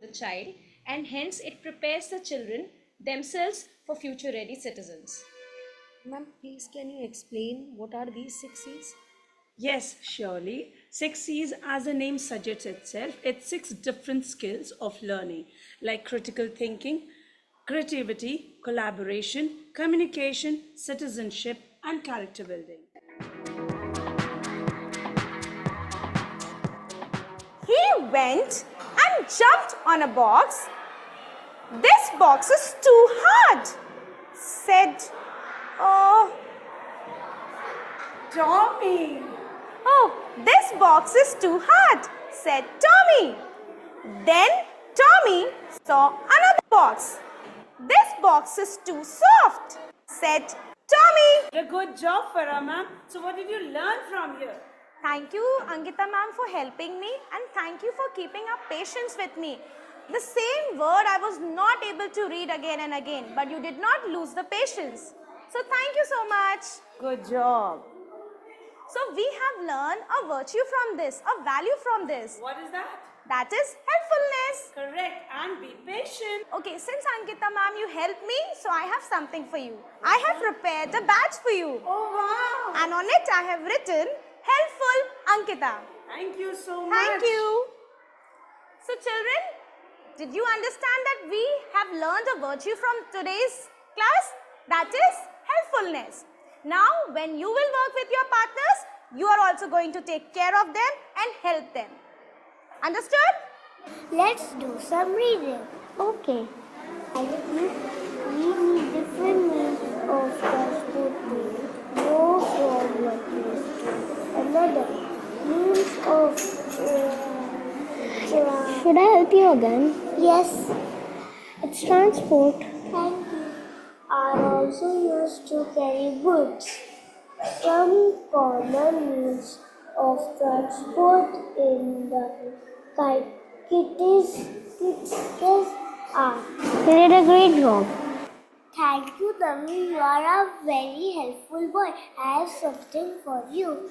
the child, and hence it prepares the children themselves for future ready citizens. Ma'am, please can you explain what are these 6 C's? Yes, surely. 6 C's, as the name suggests itself, it's 6 different skills of learning, like critical thinking, creativity, collaboration, communication, citizenship, and character building. He went and jumped on a box. This box is too hard, said, oh, Tommy! oh, this box is too hard, said Tommy. Then Tommy saw another box. This box is too soft, said Tommy. A good job, Farah ma'am. So what did you learn from here? Thank you, Ankita ma'am, for helping me, and thank you for keeping up patience with me. The same word I was not able to read again and again, but you did not lose the patience. So thank you so much. Good job. So we have learned a virtue from this, a value from this. What is that? That is helpfulness. Correct. And be patient. Okay, since Ankita ma'am, you helped me, so I have something for you. I have prepared a badge for you. Oh, wow. And on it I have written, Helpful Ankita. Thank you so much. Thank you. So children, did you understand that we have learned a virtue from today's class? That is helpfulness. Now, when you will work with your partners, you are also going to take care of them and help them. Understood? Let's do some reading. Okay. I think we need different means of transporting. Go from one place to another. Means of Should I help you again? Yes. It's transport. Thank you. Are also used to carry goods. Some common means of transport in the kits are. You did a great job. Thank you, Tammy. You are a very helpful boy. I have something for you.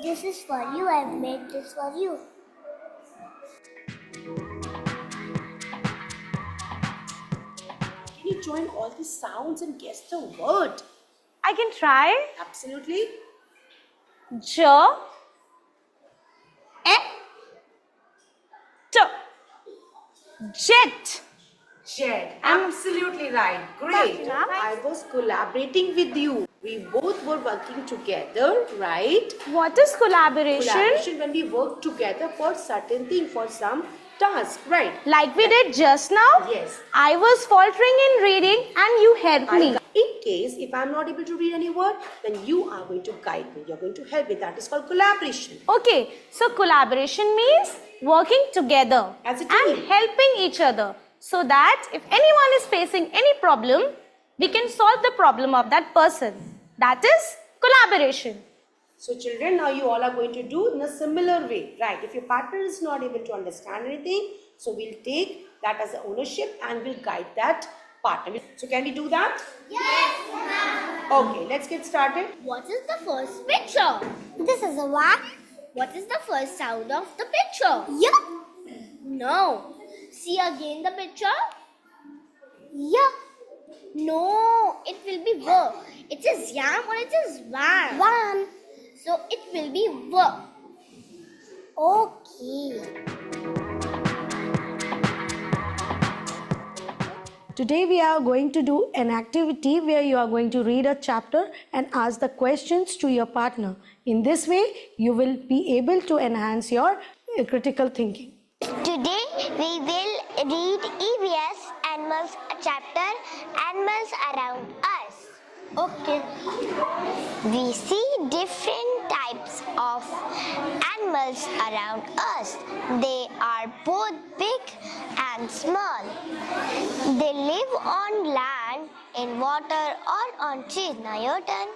This is for you. I have made this for you. Can you join all the sounds and guess the word? I can try. Absolutely. J, E, T. Jet. Jet. Absolutely right. Great. Ma'am. I was collaborating with you. We both were working together, right? What is collaboration? Collaboration when we work together for certain thing, for some task, right? Like we did just now? Yes. I was faltering in reading and you helped me. In case if I'm not able to read any word, then you are going to guide me. You're going to help me. That is called collaboration. Okay, so collaboration means working together As a and team. helping each other so that if anyone is facing any problem, we can solve the problem of that person. That is collaboration. So children, now you all are going to do in a similar way, right? If your partner is not able to understand anything, so we'll take that as a ownership and we'll guide that partner. So can we do that? Yes, ma'am. Okay, let's get started. What is the first picture? This is a what? What is the first sound of the picture? Yup. No. See again the picture? Yup. No, it will be ver. It is yam or it is van. Van. So it will be ver. Okay. Today we are going to do an activity where you are going to read a chapter and ask the questions to your partner. In this way, you will be able to enhance your critical thinking. Today we will read EVS Animals chapter Animals Around Us. Okay. We see different types of animals around us. They are both big and small. They live on land, in water or on trees. Now your turn.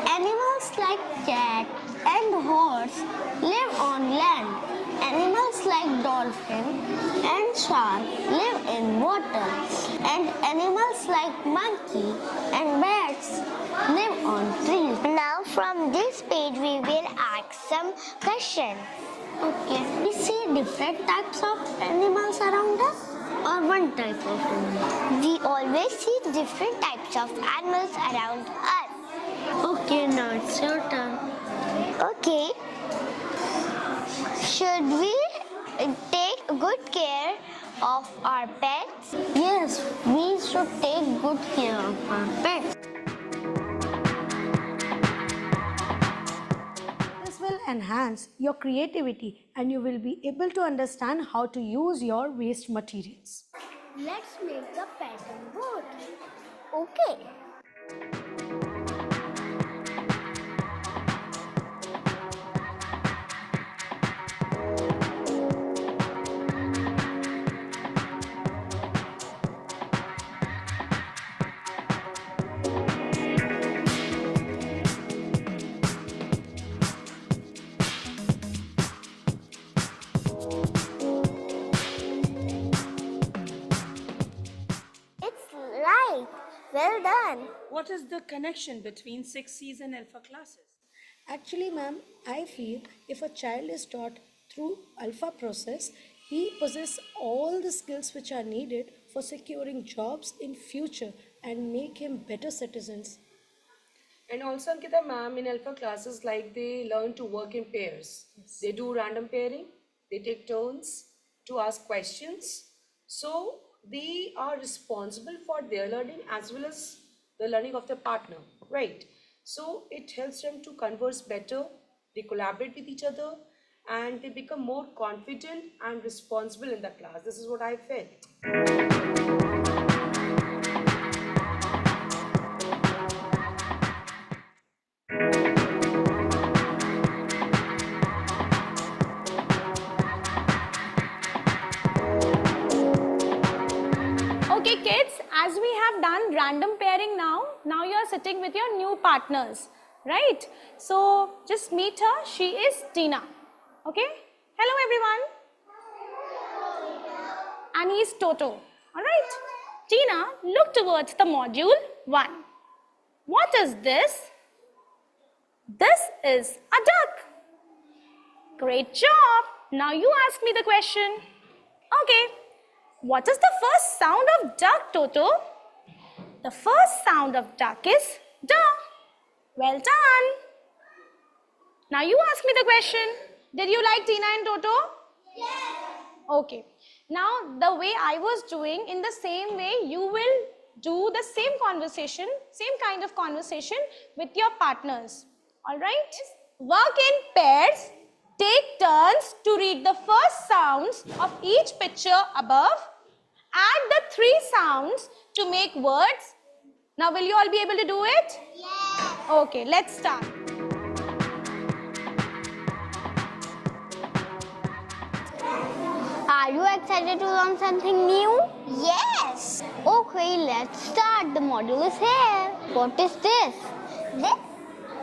Animals like cat and horse live on land. Animals like dolphin and shark live in water. And animals like monkey and bats live on trees. Now From this page, we will ask some questions. Okay. We see different types of animals around us, or one type of animal? We always see different types of animals around us. Okay, now it's your turn. Okay. Should we take good care of our pets? Yes, we should take good care of our pets. This will enhance your creativity and you will be able to understand how to use your waste materials. Let's make the pattern board. Okay. It's right. Well done. What is the connection between 6Cs and alpha classes? Actually, ma'am, I feel if a child is taught through alpha process, he possesses all the skills which are needed for securing jobs in future and make him better citizens. And also, Ankita ma'am, in alpha classes, like they learn to work in pairs. They do random pairing, they take turns to ask questions. So they are responsible for their learning as well as the learning of their partner, right? So it helps them to converse better, they collaborate with each other, and they become more confident and responsible in the class. This is what I felt. Okay kids, as we have done random pairing now you are sitting with your new partners, right? So just meet her, she is Tina. Okay? Hello everyone. And he is Toto. Alright? Tina, look towards the module 1. What is this? This is a duck. Great job. Now you ask me the question. Okay. What is the first sound of duck, Toto? The first sound of duck is duh. Well done. Now you ask me the question. Did you like Tina and Toto? Yes. Okay. Now the way I was doing, in the same way you will do the same conversation, same kind of conversation with your partners. Alright? Work in pairs. Take turns to read the first sounds of each picture above. Add the 3 sounds to make words. Now will you all be able to do it? Yes. Okay, let's start. Are you excited to learn something new? Yes. Okay, let's start. The module is here. What is this?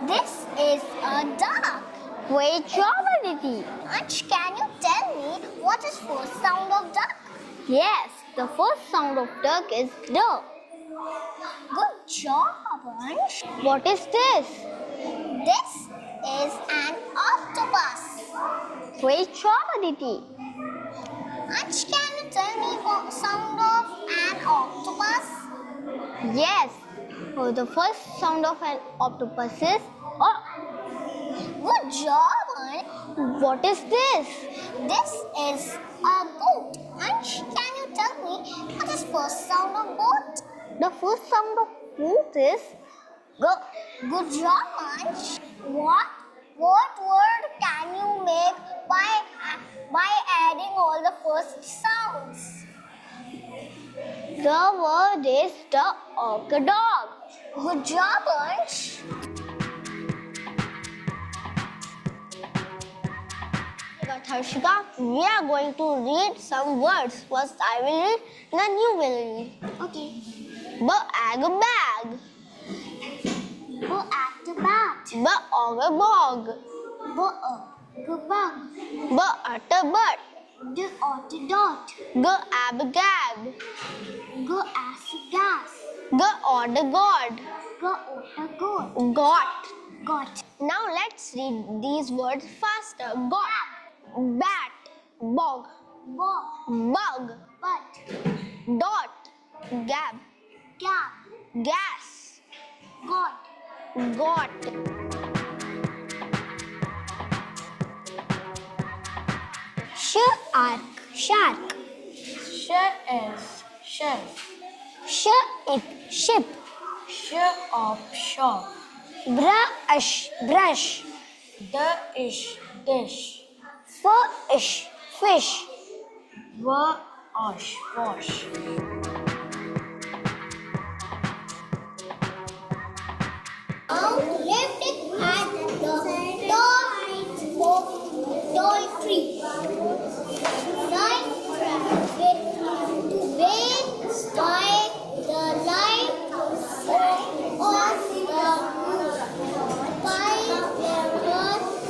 This is a duck. Great job, Aditi. Ansh, can you tell me what is first sound of duck? Yes, the first sound of duck is duh. Good job, Ansh. What is this? This is an octopus. Great job, Aditi. Ansh, can you tell me the sound of an octopus? Yes, the first sound of an octopus is Good job, Ansh. What is this? This is a boat. Ansh, can you tell me what is first sound of boat? The first sound of boat is Good job, Ansh. What word can you make by adding all the first sounds? The word is the dog. Good job, Ansh. Harshika, we are going to read some words. First I will read, then you will read. Okay. Bag. Bat. Bog. Bug. But. Dot. Gab. Gas. God. Got. Now let's read these words faster. Got. Bat. Bog. Bug. But. Dot. Gab. Gas. Got. Shark. Chef. Ship. Shop. Brush. Dish. Fish. Wash. Left it at the tall tree. Night wait by the light of the moon. Pie their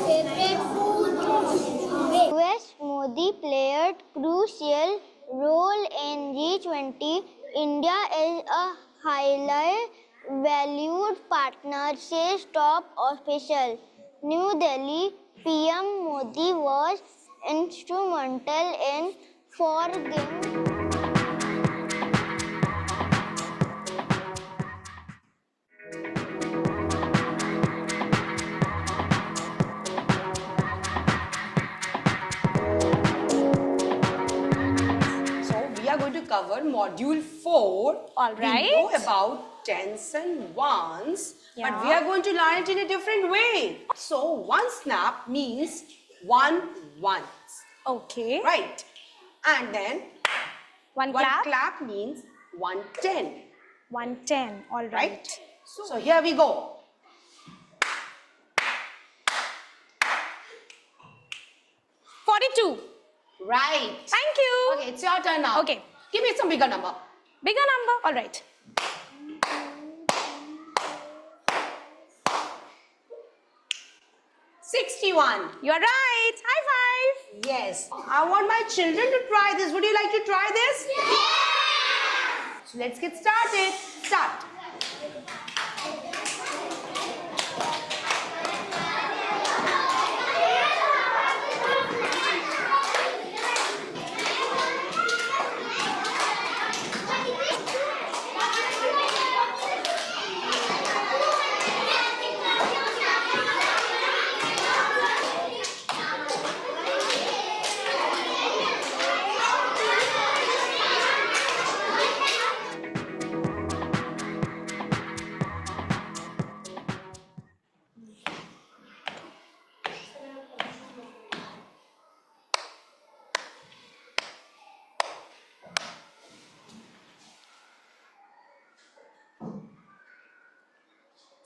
favorite food. West Modi played crucial role in G20. India is a highly valued partner, says top official. New Delhi PM Modi was instrumental in forging So we are going to cover module 4. All right. We know about tens and ones, but we are going to learn it in a different way. So one snap means one once, Okay. right? And then One one clap. clap means 110, 110. All right? right. So here we go. $42. Right. Thank you. Okay, it's your turn now. Okay. Give me some bigger number. Bigger number. All right. 61. You are right. High five. Yes. I want my children to try this. Would you like to try this? Yeah! So let's get started. Start.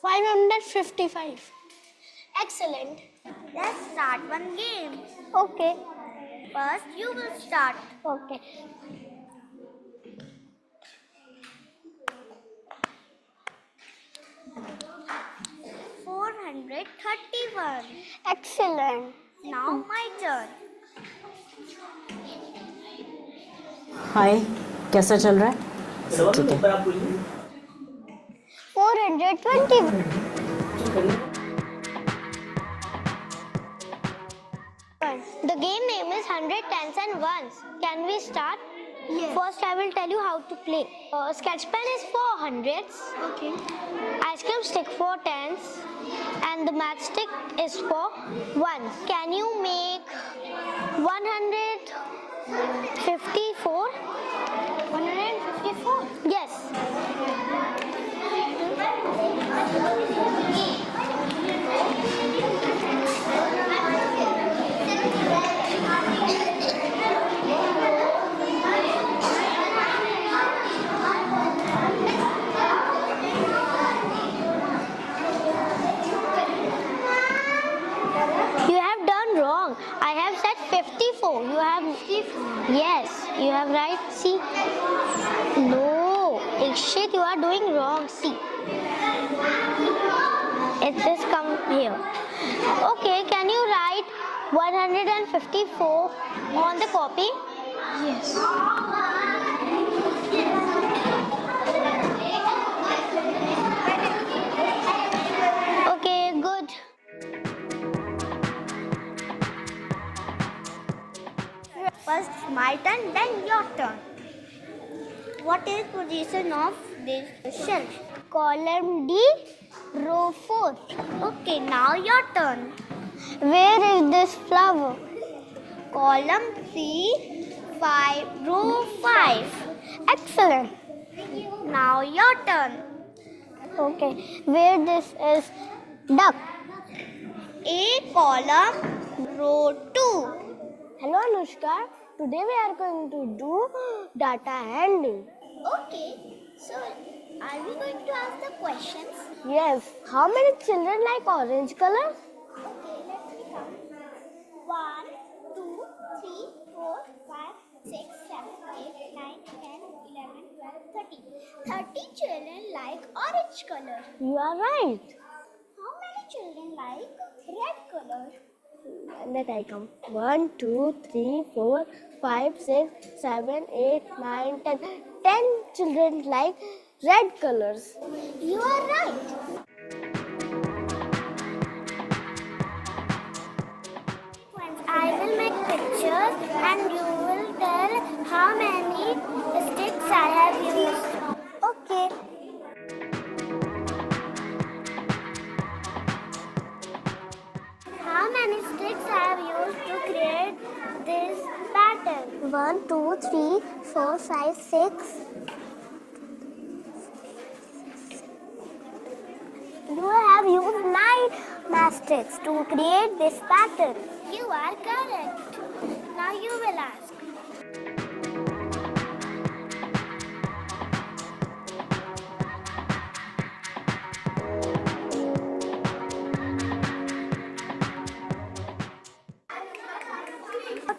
$555. Excellent. Let's start one game. Okay. First, you will start. Okay. $431. Excellent. Now my turn. हाय कैसा चल रहा है? ठीक है 420. The game name is 100 tens and ones. Can we start? Yes. First, I will tell you how to play. Sketch pen is for hundreds. Okay. Ice cream stick for tens. And the matchstick is for ones. Can you make 154? 154? Yes. You have done wrong. I have said 54. You have 54. Yes, you have right. See. No, Ikshit, you are doing wrong. See. It says come here. Okay, can you write 154 on the copy? Yes. Okay, good. Then your turn. What is position of this shelf? Column D, row 4. Okay, now your turn. Where is this flower? Column C, 5, row 5. Excellent. Now your turn. Okay, where this is duck? A column, row 2. Hello Anushka, today we are going to do data handling. Okay, so are we going to ask the questions? Yes. How many children like orange color? Okay, let me count. 1, 2, 3, 4, 5, 6, 7, 8, 9, 10, 11, 12, 13. 30 children like orange color. You are right. How many children like red color? Let I count. 1, 2, 3, 4, 5, 6, 7, 8, 9, 10. 10 children like red colors. You are right. I will make pictures and you will tell how many sticks I have used. Okay. How many sticks I have used to create this pattern? 1, 2, 3, 4, 5, 6. You have used 9 mastics to create this pattern. You are correct. Now you will ask.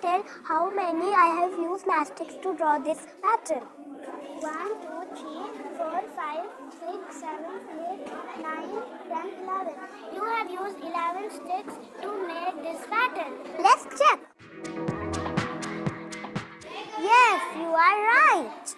Tell how many I have used mastics to draw this pattern. 1, 2, 3, 4, 5, 6, 7, 8, 9, 10, 11. You have used 11 sticks to make this pattern. Let's check. Yes, you are right.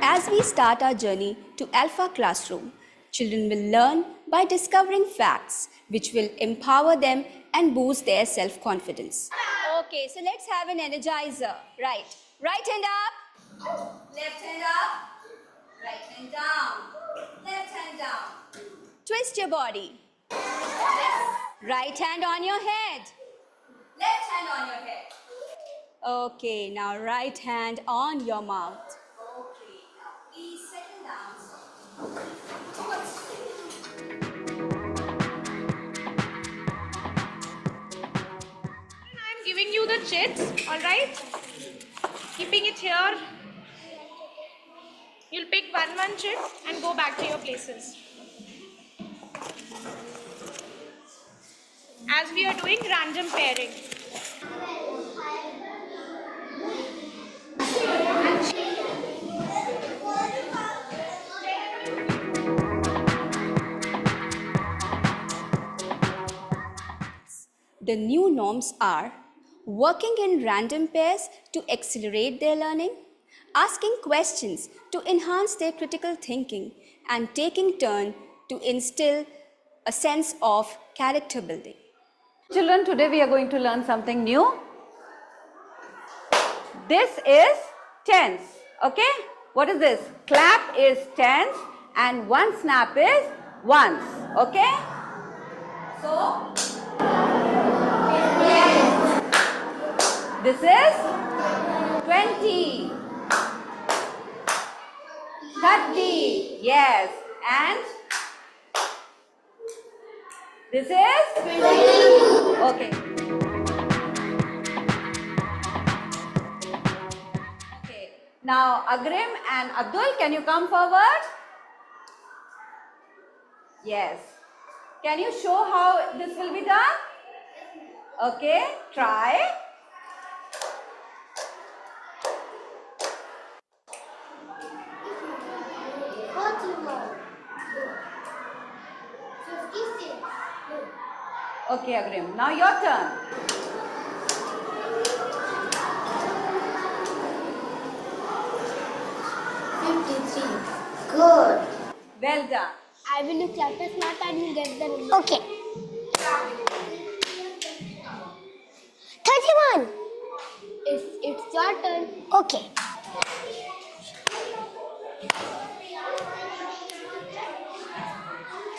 As we start our journey to Alpha Classroom, children will learn by discovering facts which will empower them and boost their self-confidence. Okay, so let's have an energizer. Right. Right hand up, left hand up, right hand down, left hand down. Twist your body. Right hand on your head, left hand on your head. Okay, now right hand on your mouth. Okay, now please settle down. I'm giving you the chits, alright? Keeping it here. You'll pick one chit and go back to your places. As we are doing random pairing. The new norms are working in random pairs to accelerate their learning, asking questions to enhance their critical thinking, and taking turn to instill a sense of character building. Children, today we are going to learn something new. This is tense. Okay? What is this? Clap is tense and one snap is once. Okay? So, this is 20, 30, yes, and this is 20. Okay. Okay. Now, Agrim and Abdul, can you come forward? Yes. Can you show how this will be done? Okay, try. Okay, Agrim. Now your turn. Well done. I will do chapter smart and you'll get the number. Okay. 31. It's your turn. Okay.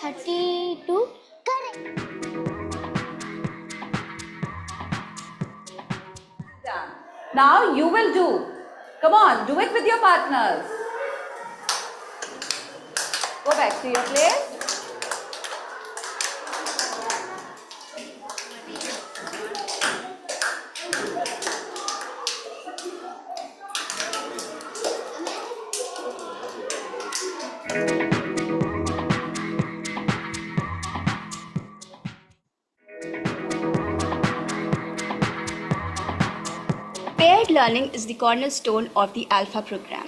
32. Correct. Done. Now you will do. Come on, do it with your partners. Go back to your place. Paired learning is the cornerstone of the Alpha program.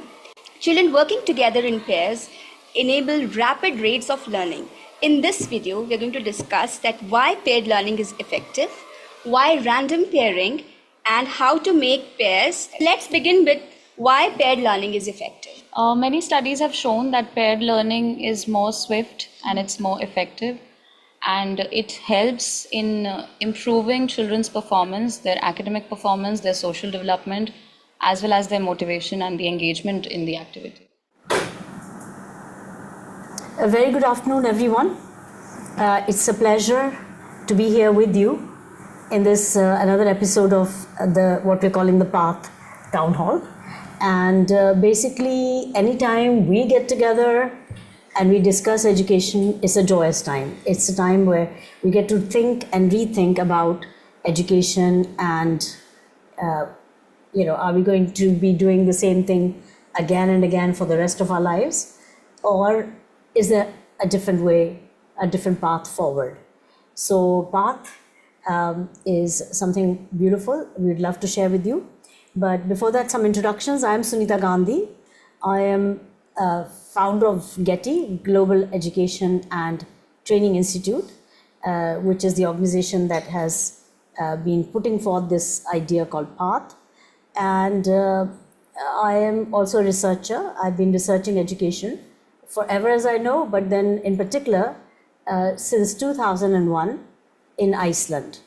Children working together in pairs enable rapid rates of learning. In this video, we are going to discuss that why paired learning is effective, why random pairing, and how to make pairs. Let's begin with why paired learning is effective. Many studies have shown that paired learning is more swift and it's more effective, and it helps in improving children's performance, their academic performance, their social development, as well as their motivation and the engagement in the activity. A very good afternoon, everyone. It's a pleasure to be here with you in this another episode of what we're calling the Path Townhall. And basically, anytime we get together and we discuss education, it's a joyous time. It's a time where we get to think and rethink about education and, are we going to be doing the same thing again and again for the rest of our lives? Or is there a different way, a different path forward? So path is something beautiful we'd love to share with you. But before that, some introductions. I am Sunita Gandhi. I am founder of Getty, Global Education and Training Institute, which is the organization that has been putting forth this idea called PATH. And I am also a researcher. I've been researching education forever, as I know, but then in particular, since 2001 in Iceland.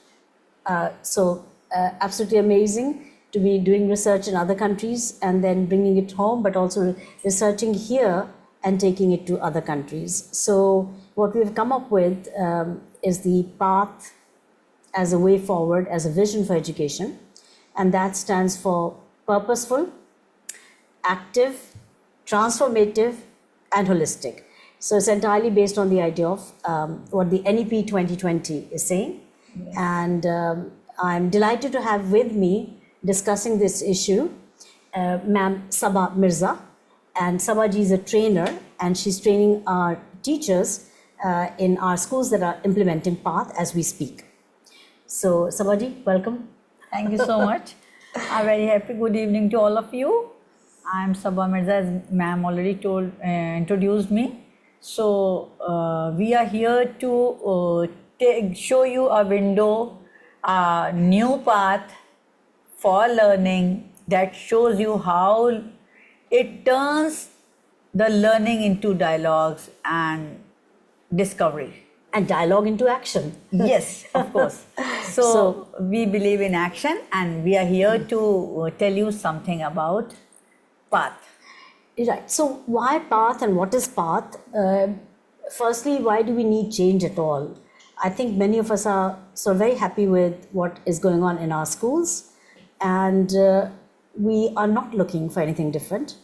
So absolutely amazing to be doing research in other countries and then bringing it home, but also researching here and taking it to other countries. So what we've come up with is the path as a way forward, as a vision for education. And that stands for purposeful, active, transformative, and holistic. So it's entirely based on the idea of what the NEP 2020 is saying. Yes. And I'm delighted to have with me discussing this issue, Ma'am Sabah Mirza. And Sabah ji is a trainer, and she's training our teachers in our schools that are implementing PATH as we speak. So Sabah ji, welcome. Thank you so much. A very happy good evening to all of you. I'm Sabah Mirza, as ma'am already introduced me. So we are here to show you a window, a new path for learning that shows you how it turns the learning into dialogues and discovery. And dialogue into action. Yes, of course. So we believe in action, and we are here to tell you something about path. Right. So why path and what is path? Firstly, why do we need change at all? I think many of us are so very happy with what is going on in our schools, and we are not looking for anything different.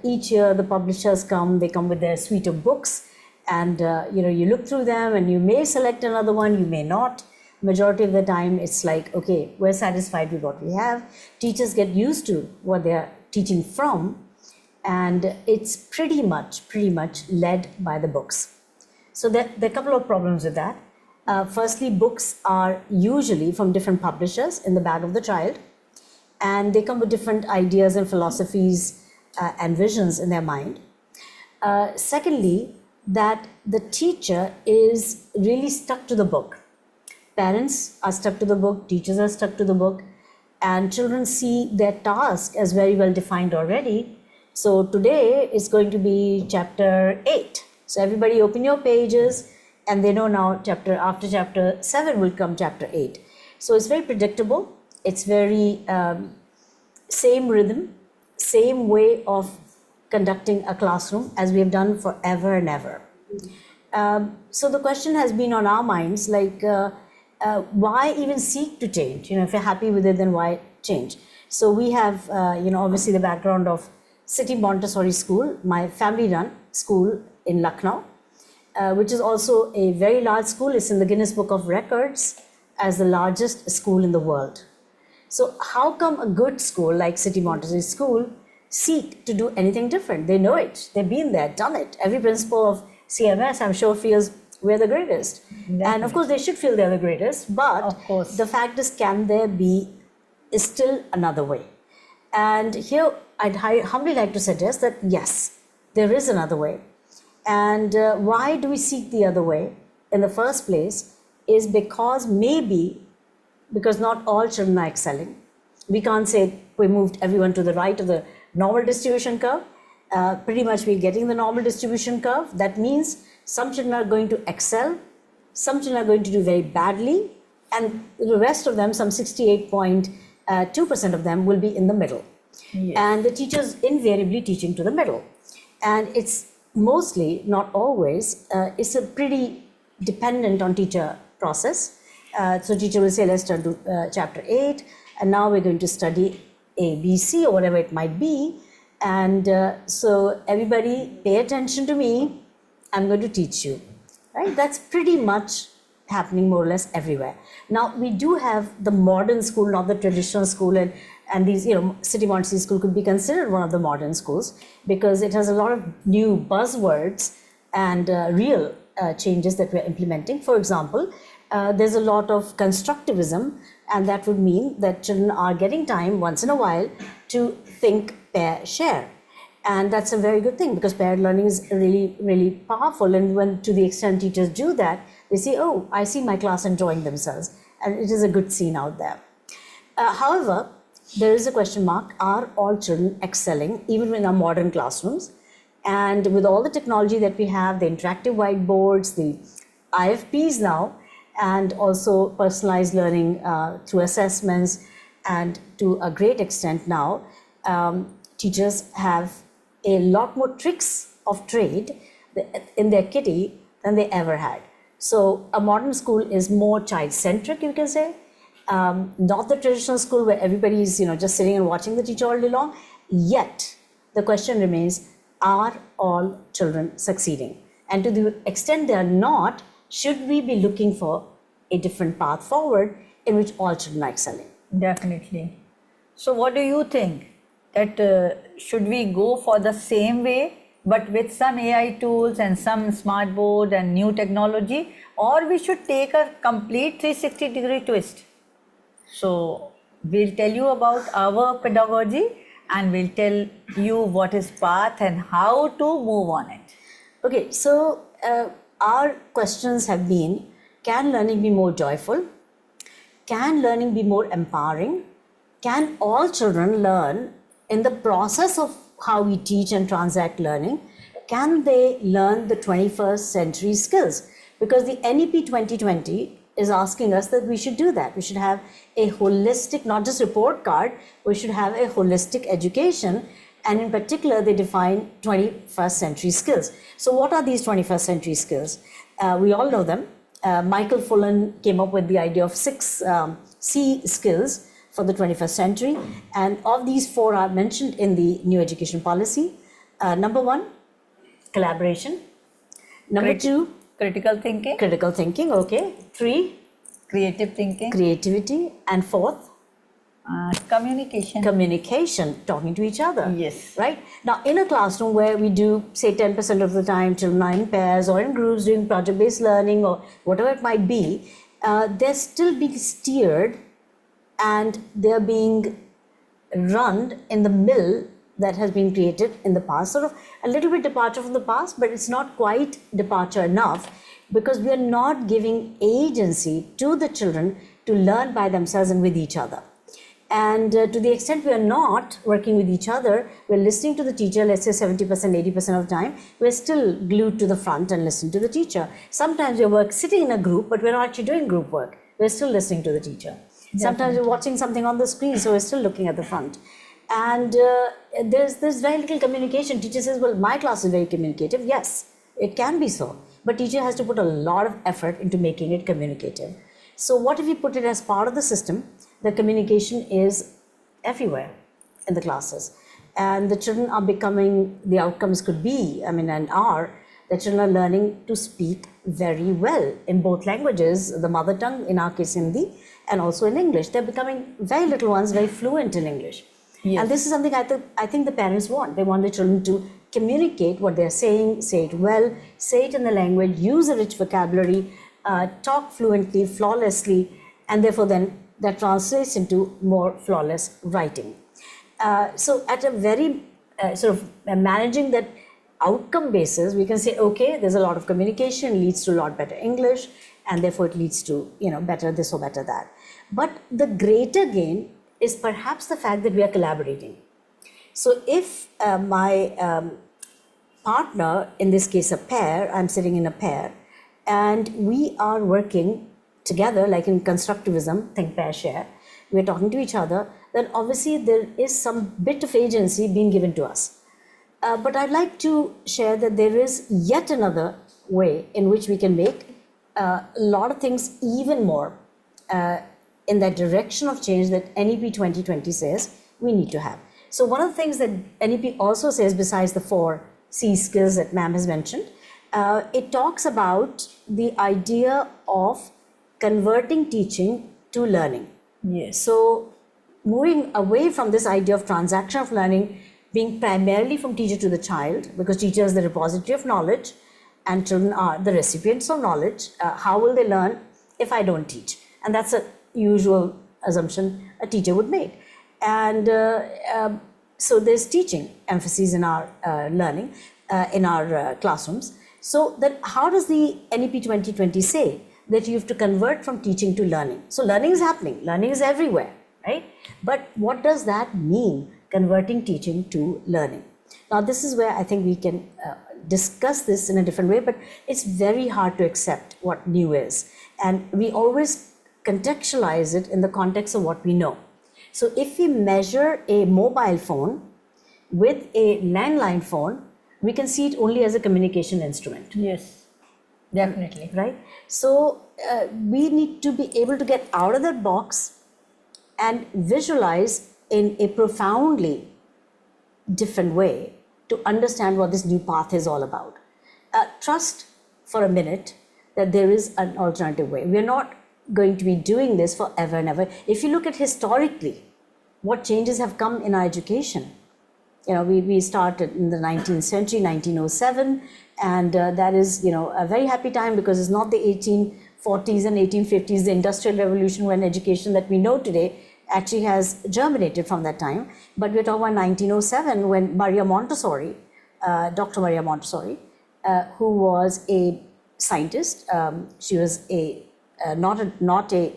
Each year the publishers come, they come with their suite of books, and you look through them and you may select another one, you may not. Majority of the time it's like, okay, we're satisfied with what we have. Teachers get used to what they're teaching from, and it's pretty much led by the books. So there are a couple of problems with that. Firstly, books are usually from different publishers in the bag of the child, and they come with different ideas and philosophies and visions in their mind. Secondly, that the teacher is really stuck to the book. Parents are stuck to the book, teachers are stuck to the book, and children see their task as very well defined already. So today is going to be chapter 8. So everybody open your pages, and they know now after chapter 7 will come chapter 8. So it's very predictable. It's very same rhythm, same way of conducting a classroom as we have done forever and ever. So the question has been on our minds, like, why even seek to change? If you're happy with it, then why change? So we have, obviously the background of City Montessori School, my family-run school in Lucknow, which is also a very large school. It's in the Guinness Book of Records as the largest school in the world. So how come a good school like City Montessori School seek to do anything different? They know it. They've been there, done it. Every principal of CMS, I'm sure, feels we're the greatest. Definitely. And of course, they should feel they're the greatest. But of course, the fact is, can there be still another way? And here, I'd humbly like to suggest that yes, there is another way. And why do we seek the other way in the first place is because not all children are excelling. We can't say we moved everyone to the right of the normal distribution curve. Pretty much we're getting the normal distribution curve. That means some children are going to excel, some children are going to do very badly, and the rest of them, some 68.2% of them, will be in the middle. Yes. And the teachers invariably teaching to the middle. And it's mostly, not always, it's a pretty dependent on teacher process. So teacher will say, let's turn to chapter 8, and now we're going to study A, B, C, or whatever it might be. And so everybody pay attention to me, I'm going to teach you, right? That's pretty much happening more or less everywhere. Now, we do have the modern school, not the traditional school, and these, City Montessori School could be considered one of the modern schools because it has a lot of new buzzwords and real changes that we're implementing. For example, there's a lot of constructivism, and that would mean that children are getting time once in a while to think, pair, share. And that's a very good thing because paired learning is really, really powerful. And when, to the extent teachers do that, they say, oh, I see my class enjoying themselves. And it is a good scene out there. However, there is a question mark. Are all children excelling, even in our modern classrooms? And with all the technology that we have, the interactive whiteboards, the IFPs now, and also personalized learning through assessments, and to a great extent now, teachers have a lot more tricks of trade in their kitty than they ever had. So a modern school is more child-centric, you can say, not the traditional school where everybody is just sitting and watching the teacher all day long. Yet the question remains, are all children succeeding? And to the extent they are not, should we be looking for a different path forward in which all children are excelling? Definitely. So what do you think? That should we go for the same way but with some AI tools and some smart board and new technology, or we should take a complete 360-degree twist? So we'll tell you about our pedagogy and we'll tell you what is path and how to move on it. Okay, so our questions have been, can learning be more joyful? Can learning be more empowering? Can all children learn in the process of how we teach and transact learning? Can they learn the 21st century skills? Because the NEP 2020 is asking us that we should do that. We should have a holistic, not just report card, we should have a holistic education. And in particular, they define 21st century skills. So what are these 21st century skills? We all know them. Michael Fullan came up with the idea of 6 C skills for the 21st century. And of these, 4 are mentioned in the new education policy. Number 1, collaboration. Number 2, critical thinking. Critical thinking, okay. 3, creative thinking. Creativity. And 4th, communication. Communication, talking to each other. Yes. Right? Now, in a classroom where we do, say, 10% of the time, children are in pairs or in groups doing project-based learning or whatever it might be, they're still being steered and they're being run in the mill that has been created in the past. Sort of a little bit departure from the past, but it's not quite departure enough because we are not giving agency to the children to learn by themselves and with each other. And to the extent we are not working with each other, we're listening to the teacher, let's say 70%, 80% of the time, we're still glued to the front and listening to the teacher. Sometimes we're sitting in a group, but we're not actually doing group work. We're still listening to the teacher. Sometimes we're watching something on the screen, so we're still looking at the front. And there's very little communication. Teacher says, well, my class is very communicative. Yes, it can be so. But teacher has to put a lot of effort into making it communicative. So what if we put it as part of the system? The communication is everywhere in the classes. And the children are becoming, the outcomes could be, and are, the children are learning to speak very well in both languages, the mother tongue, in our case Hindi, and also in English. They're becoming, very little ones, very fluent in English. Yes. And this is something I think the parents want. They want the children to communicate what they're saying, say it well, say it in the language, use a rich vocabulary, talk fluently, flawlessly, and therefore then that translates into more flawless writing. So at a very managing that outcome basis, we can say, okay, there's a lot of communication, leads to a lot better English, and therefore it leads to, better this or better that. But the greater gain is perhaps the fact that we are collaborating. So if my partner, in this case a pair, I'm sitting in a pair, and we are working together, like in constructivism, think, pair, share, we're talking to each other, then obviously there is some bit of agency being given to us. But I'd like to share that there is yet another way in which we can make a lot of things even more in that direction of change that NEP 2020 says we need to have. So one of the things that NEP also says, besides the 4 C skills that ma'am has mentioned, it talks about the idea of converting teaching to learning. Yes. So moving away from this idea of transaction of learning being primarily from teacher to the child, because teacher is the repository of knowledge and children are the recipients of knowledge. How will they learn if I don't teach? And that's a usual assumption a teacher would make. And so there's teaching emphasis in our learning, in our classrooms. So then how does the NEP 2020 say that you have to convert from teaching to learning? So learning is happening, learning is everywhere, right? But what does that mean, converting teaching to learning? Now this is where I think we can discuss this in a different way, but it's very hard to accept what new is. And we always contextualize it in the context of what we know. So if we measure a mobile phone with a landline phone, we can see it only as a communication instrument. Yes, definitely. Right? So we need to be able to get out of that box and visualize in a profoundly different way to understand what this new path is all about. Trust for a minute that there is an alternative way. We're not going to be doing this forever and ever. If you look at historically, what changes have come in our education. We started in the 19th century, 1907, and that is, a very happy time because it's not the 1840s and 1850s, the Industrial Revolution, when education that we know today actually has germinated from that time. But we're talking about 1907 when Maria Montessori, Dr. Maria Montessori, who was a scientist, she was not a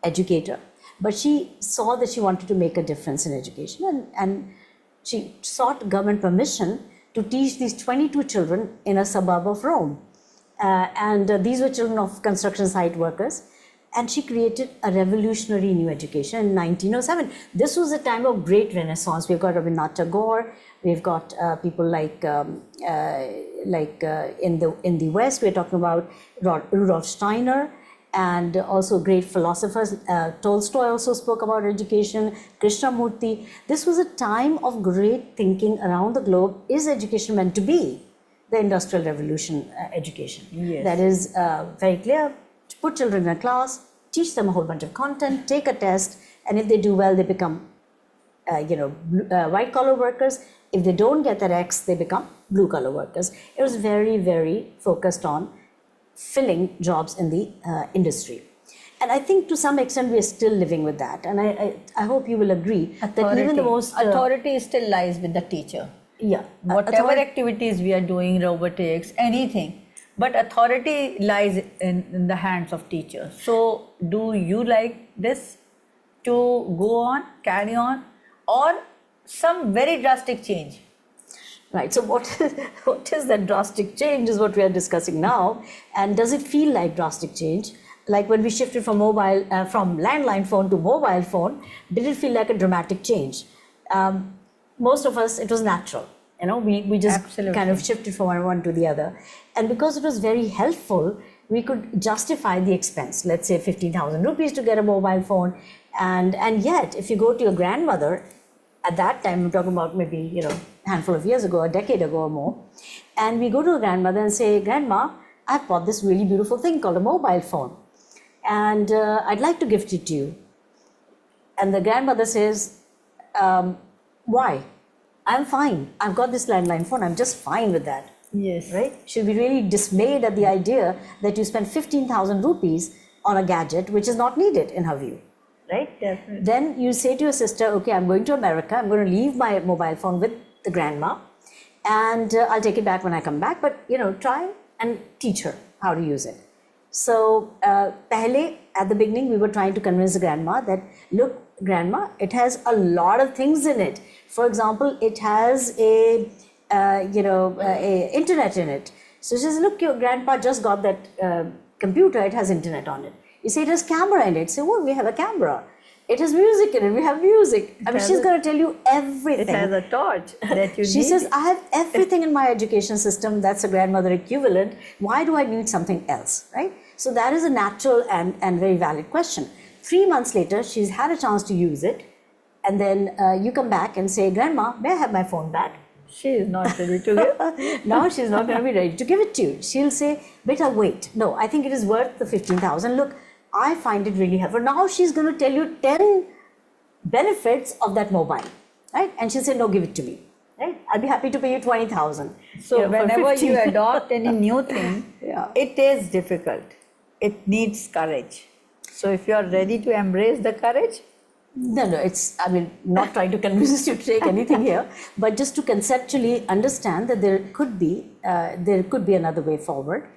educator, but she saw that she wanted to make a difference in education, and she sought government permission to teach these 22 children in a suburb of Rome. These were children of construction site workers. And she created a revolutionary new education in 1907. This was a time of great renaissance. We've got Rabindranath Tagore, we've got people like in the West, we're talking about Rudolf Steiner, and also great philosophers. Tolstoy also spoke about education, Krishnamurti. This was a time of great thinking around the globe. Is education meant to be the Industrial Revolution education? Yes. That is very clear. Put children in a class, teach them a whole bunch of content, take a test, and if they do well, they become, white-collar workers. If they don't get that X, they become blue-collar workers. It was very, very focused on filling jobs in the industry. And I think to some extent we are still living with that. And I hope you will agree that even the most... authority still lies with the teacher. Yeah. Whatever activities we are doing, robotics, anything. But authority lies in the hands of teachers. So do you like this? to go on, carry on, or some very drastic change? Right. So what is that drastic change is what we are discussing now. And does it feel like drastic change? Like when we shifted from from landline phone to mobile phone, did it feel like a dramatic change? Most of us, it was natural. We just kind of shifted from one to the other. And because it was very helpful, we could justify the expense. Let's say 15,000 rupees to get a mobile phone. And yet, if you go to your grandmother, at that time, I'm talking about maybe, a handful of years ago, a decade ago or more, and we go to a grandmother and say, Grandma, I've bought this really beautiful thing called a mobile phone, and I'd like to gift it to you. And the grandmother says, why? I'm fine. I've got this landline phone. I'm just fine with that. Yes. Right? She'll be really dismayed at the idea that you spend 15,000 rupees on a gadget which is not needed in her view. Right? Definitely. Then you say to your sister, okay, I'm going to America. I'm going to leave my mobile phone with the grandma, and I'll take it back when I come back. But, try and teach her how to use it. So, pehle, at the beginning, we were trying to convince the grandma that, look, grandma, it has a lot of things in it. For example, it has a internet in it. So she says, look, your grandpa just got that computer. It has internet on it. You say it has camera in it. Say, oh, we have a camera. It has music in it. We have music. She's going to tell you everything. It has a torch that you She need. says, I have everything in my education system. That's a grandmother equivalent. Why do I need something else, right? So that is a natural and very valid question. 3 months later, she's had a chance to use it. And then you come back and say, Grandma, may I have my phone back? She is not ready to give. Now she's not going to be ready to give it to you. She'll say, Beta, wait. No, I think it is worth the 15,000. Look, I find it really helpful. Now she's going to tell you 10 benefits of that mobile, right? And she'll say, no, give it to me, right? I'll be happy to pay you 20,000. So whenever you adopt any new thing, Yeah. it is difficult. It needs courage. So if you are ready to embrace the courage, No, not trying to convince you to take anything here, but just to conceptually understand that there could be another way forward.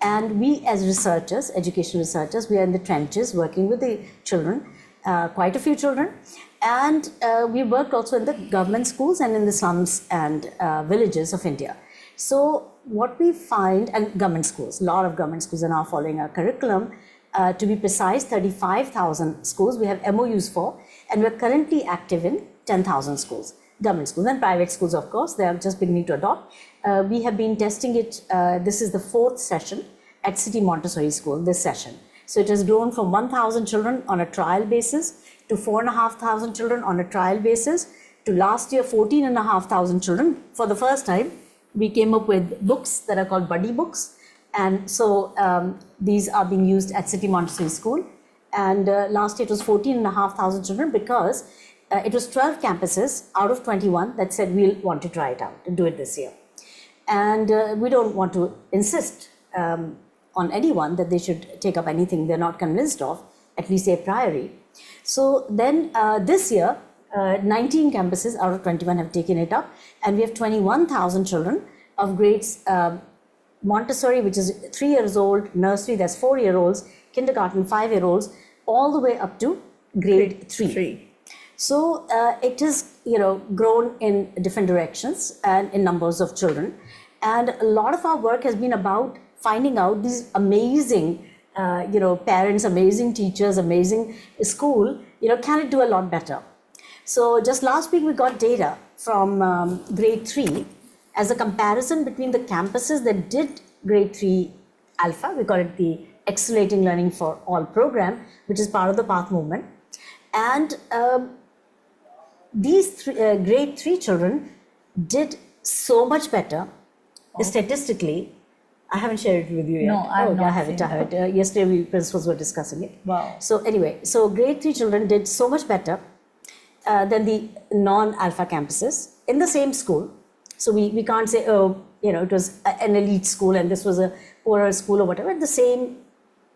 And we as researchers, education researchers, we are in the trenches working with the children, quite a few children. And we worked also in the government schools and in the slums and villages of India. So what we find, and government schools, a lot of government schools are now following our curriculum. To be precise, 35,000 schools we have MOUs for, and we're currently active in 10,000 schools, government schools and private schools, of course. They are just beginning to adopt. We have been testing it. This is the 4th session at City Montessori School, this session. So it has grown from 1,000 children on a trial basis to 4,500 children on a trial basis to last year 14,500 children. For the first time, we came up with books that are called buddy books. And so these are being used at City Montessori School. And last year it was 14,500 children because it was 12 campuses out of 21 that said we'll want to try it out and do it this year. And we don't want to insist on anyone that they should take up anything they're not convinced of, at least a priori. So then this year, 19 campuses out of 21 have taken it up, and we have 21,000 children of grades Montessori, which is 3 years old, nursery, that's 4-year-olds, kindergarten, 5-year-olds, all the way up to grade 3. So it has, grown in different directions and in numbers of children. And a lot of our work has been about finding out these amazing, parents, amazing teachers, amazing school, can it do a lot better? So just last week we got data from grade 3 as a comparison between the campuses that did grade 3 alpha, we call it the Accelerating Learning for All program, which is part of the PATH movement. And these grade 3 children did so much better statistically. I haven't shared it with you yet. No, I have it. Yesterday we principals were discussing it. Wow. So anyway, grade 3 children did so much better than the non-alpha campuses in the same school. So we can't say, it was an elite school and this was a poorer school or whatever, the same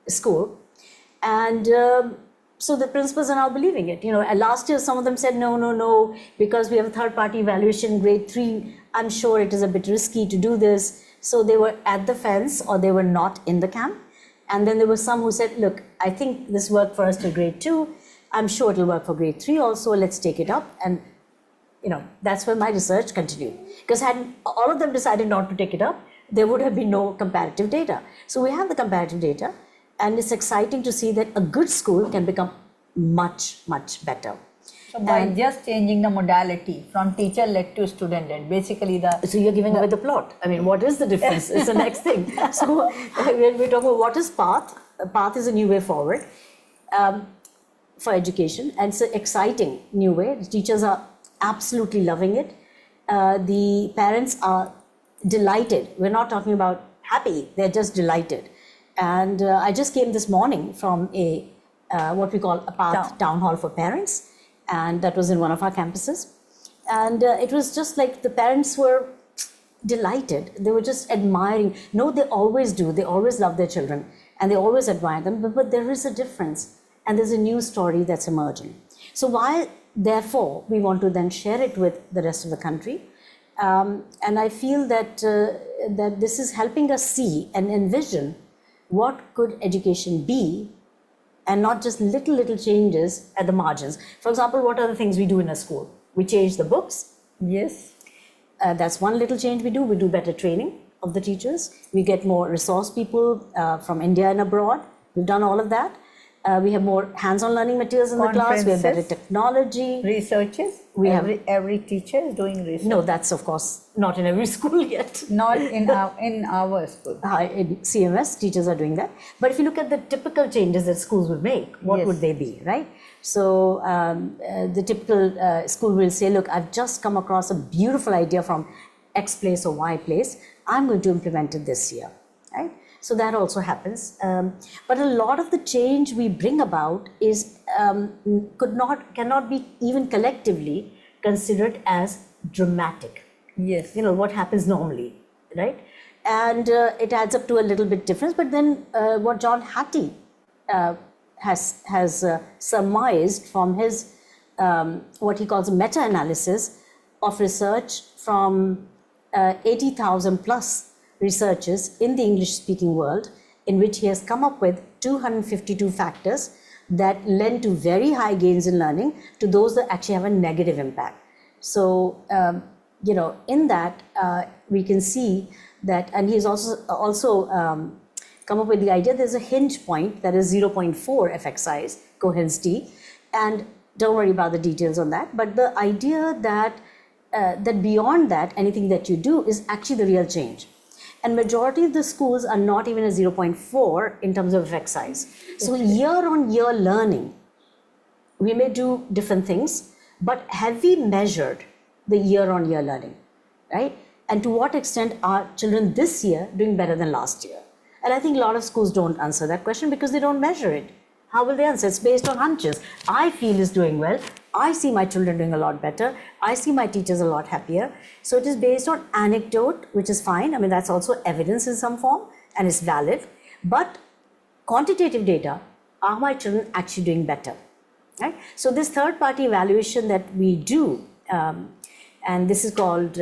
school. And so the principals are now believing it. Last year some of them said, no, because we have a third-party evaluation, grade 3, I'm sure it is a bit risky to do this. So they were at the fence or they were not in the camp. And then there were some who said, look, I think this worked for us till grade 2. I'm sure it'll work for grade 3 also. Let's take it up. And, that's where my research continued. Because had all of them decided not to take it up, there would have been no comparative data. So we have the comparative data, and it's exciting to see that a good school can become much, much better. So by just changing the modality from teacher-led to student-led, basically So you're giving away the plot. I mean, what is the difference? It's the next thing. So when we're talking about what is path, path is a new way forward for education, and it's an exciting new way. The teachers are absolutely loving it. The parents are delighted. We're not talking about happy, they're just delighted. And I just came this morning from a what we call a path town hall for parents, and that was in one of our campuses. And it was just like the parents were delighted. They were just admiring. No, they always do. They always love their children and they always admire them. But there is a difference, and there's a new story that's emerging. So why, therefore, we want to then share it with the rest of the country. And I feel that that this is helping us see and envision what could education be, and not just little changes at the margins. For example, what are the things we do in a school? We change the books. Yes. That's one little change we do. We do better training of the teachers. We get more resource people from India and abroad. We've done all of that. We have more hands-on learning materials in the class. We have better technology. Researches. Every teacher is doing research. No, that's of course not in every school yet. Not in our school. In CMS, teachers are doing that. But if you look at the typical changes that schools would make, what would they be, right? So the typical school will say, look, I've just come across a beautiful idea from X place or Y place. I'm going to implement it this year, right? So that also happens. But a lot of the change we bring about is cannot be even collectively considered as dramatic. Yes. What happens normally, right? And it adds up to a little bit difference. But then what John Hattie has surmised from his what he calls a meta-analysis of research from 80,000 plus researchers in the English-speaking world, in which he has come up with 252 factors that lend to very high gains in learning to those that actually have a negative impact. So, in that we can see that, and he's also come up with the idea there's a hinge point that is 0.4 effect size, coherence T, and don't worry about the details on that, but the idea that that beyond that, anything that you do is actually the real change. And majority of the schools are not even a 0.4 in terms of effect size. So year-on-year learning, we may do different things, but have we measured the year-on-year learning, right? And to what extent are children this year doing better than last year? And I think a lot of schools don't answer that question because they don't measure it. How will they answer? It's based on hunches. I feel is doing well. I see my children doing a lot better. I see my teachers a lot happier. So it is based on anecdote, which is fine. I mean, that's also evidence in some form and it's valid. But quantitative data, are my children actually doing better? Right? So this third-party evaluation that we do, and this is called,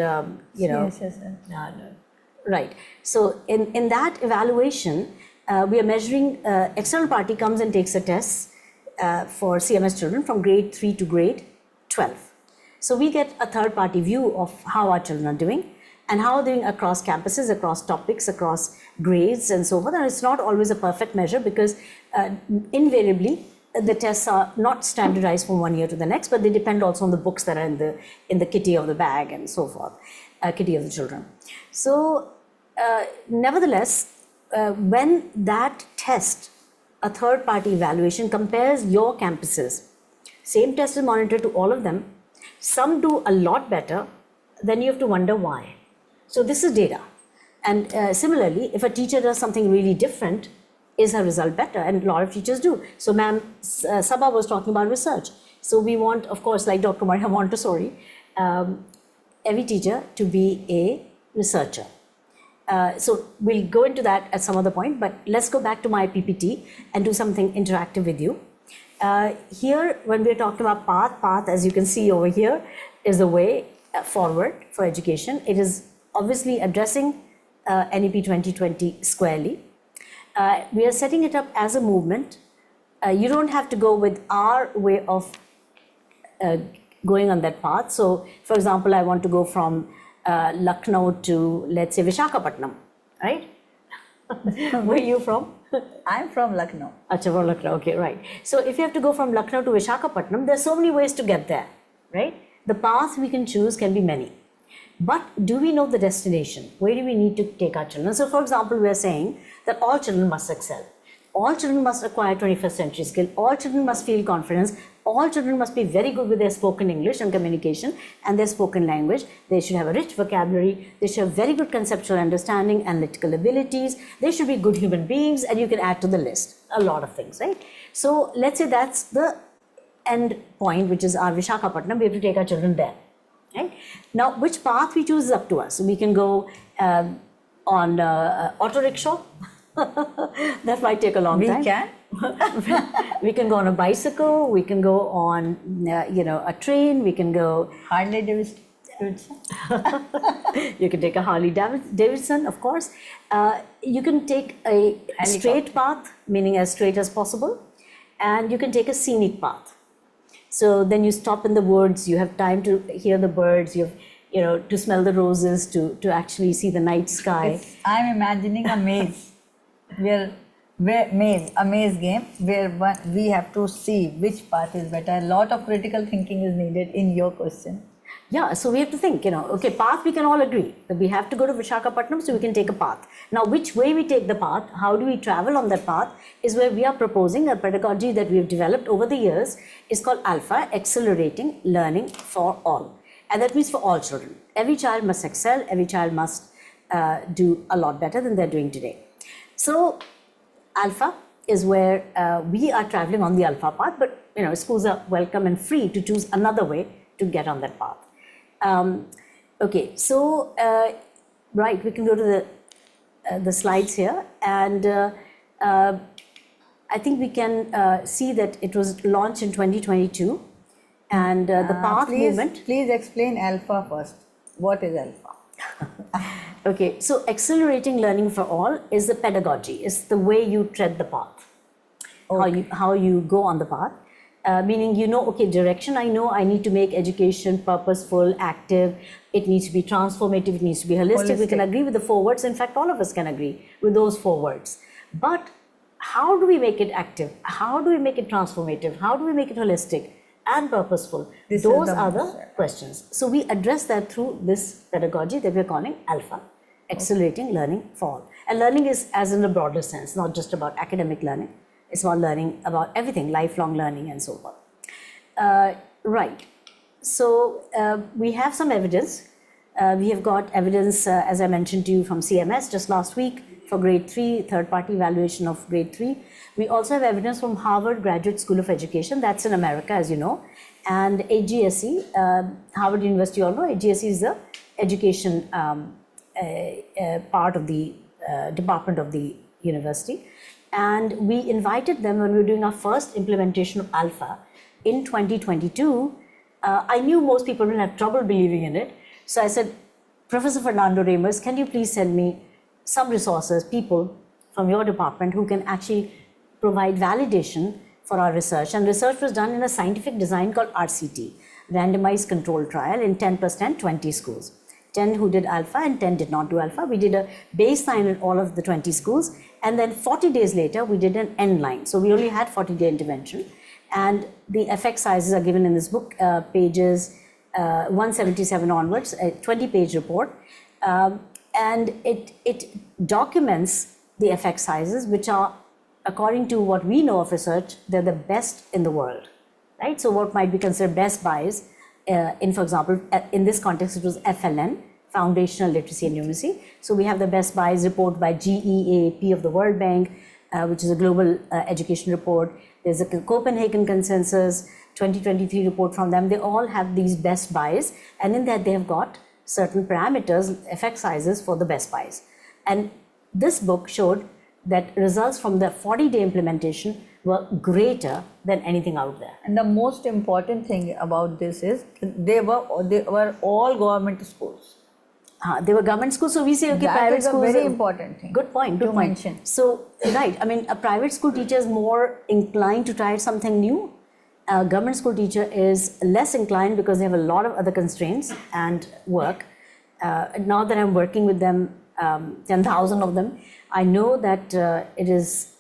Right. So in that evaluation, we are measuring, external party comes and takes a test for CMS children from grade 3 to grade 12. So we get a third party view of how our children are doing and how they're doing across campuses, across topics, across grades and so forth. And it's not always a perfect measure because invariably the tests are not standardized from one year to the next, but they depend also on the books that are in the kitty of the bag and so forth, kitty of the children. So nevertheless, when that test, a third-party evaluation compares your campuses, same test is monitored to all of them, some do a lot better, then you have to wonder why. So this is data. And similarly, if a teacher does something really different, is her result better? And a lot of teachers do. So ma'am, Sabha was talking about research. So we want, of course, like Dr. Maria Montessori, every teacher to be a researcher. So we'll go into that at some other point, but let's go back to my PPT and do something interactive with you. Here, when we're talking about path, as you can see over here, is the way forward for education. It is obviously addressing NEP 2020 squarely. We are setting it up as a movement you don't have to go with our way of going on that path. So, for example, I want to go from Lucknow to, let's say, Vishakhapatnam, right? Where are you from? I'm from Lucknow. Acha, from Lucknow, okay, right. So, if you have to go from Lucknow to Vishakhapatnam, there's so many ways to get there, right? The path we can choose can be many. But do we know the destination? Where do we need to take our children? So, for example, we are saying that all children must excel. All children must acquire 21st century skill. All children must feel confidence. All children must be very good with their spoken English and communication and their spoken language. They should have a rich vocabulary. They should have very good conceptual understanding, analytical abilities. They should be good human beings, and you can add to the list a lot of things, right? So let's say that's the end point, which is our Vishakhapatnam. We have to take our children there, right? Now, which path we choose is up to us. We can go on auto rickshaw. That might take a long time. We can. We can go on a bicycle. We can go on, a train. We can go. Harley Davidson. You can take a Harley Davidson, of course. You can take a straight path, meaning as straight as possible, and you can take a scenic path. So then you stop in the woods. You have time to hear the birds. You have, to smell the roses, to actually see the night sky. I'm imagining a maze. A maze game where we have to see which path is better. A lot of critical thinking is needed in your question. Yeah, so we have to think, okay, path we can all agree that we have to go to Vishakhapatnam, so we can take a path. Now, which way we take the path, how do we travel on that path, is where we are proposing a pedagogy that we have developed over the years. Is called Alpha, Accelerating Learning for All. And that means for all children. Every child must excel, every child must do a lot better than they're doing today. So, Alpha is where we are traveling on the Alpha path, but schools are welcome and free to choose another way to get on that path. Okay, so right, we can go to the slides here, and I think we can see that it was launched in 2022, and the path movement. Please explain Alpha first. What is Alpha? Okay, so accelerating learning for all is the pedagogy, is the way you tread the path, how you go on the path, meaning direction. I know I need to make education purposeful, active. It needs to be transformative. It needs to be holistic. We can agree with the 4 words. In fact, all of us can agree with those 4 words. But how do we make it active? How do we make it transformative? How do we make it holistic and purposeful? Those are the questions. So we address that through this pedagogy that we're calling Alpha, Accelerating Learning for All. And learning is as in a broader sense, not just about academic learning. It's about learning about everything, lifelong learning and so on. Right. So we have some evidence. We have got evidence, as I mentioned to you, from CMS just last week for grade 3, third-party evaluation of grade 3. We also have evidence from Harvard Graduate School of Education. That's in America, as you know. And HGSE, Harvard University, you all know, HGSE is the education part of the department of the university. And we invited them when we were doing our first implementation of Alpha in 2022. I knew most people will have trouble believing in it. So I said, Professor Fernando Ramos, can you please send me some resources, people from your department who can actually provide validation for our research. And research was done in a scientific design called RCT, randomized control trial in 10 plus 10, 20 schools. 10 who did Alpha and 10 did not do Alpha. We did a baseline in all of the 20 schools, and then 40 days later we did an end line. So we only had 40-day intervention, and the effect sizes are given in this book, pages 177 onwards, a 20-page report, and it documents the effect sizes, which are, according to what we know of research, they're the best in the world, right? So what might be considered best buys, for example, in this context, it was FLN, Foundational Literacy and Numeracy. So we have the best buys report by GEAP of the World Bank, which is a global education report. There's a Copenhagen Consensus 2023 report from them. They all have these best buys, and in that they have got certain parameters, effect sizes for the best buys. And this book showed that results from the 40-day implementation were greater than anything out there. And the most important thing about this is they were all government schools. They were government schools, so we say, okay, That private is a schools. very important thing Good point. to Good point. mention. So, right, I mean, a private school teacher is more inclined to try something new. A government school teacher is less inclined because they have a lot of other constraints and work. Now that I'm working with them, 10,000 of them, I know that it is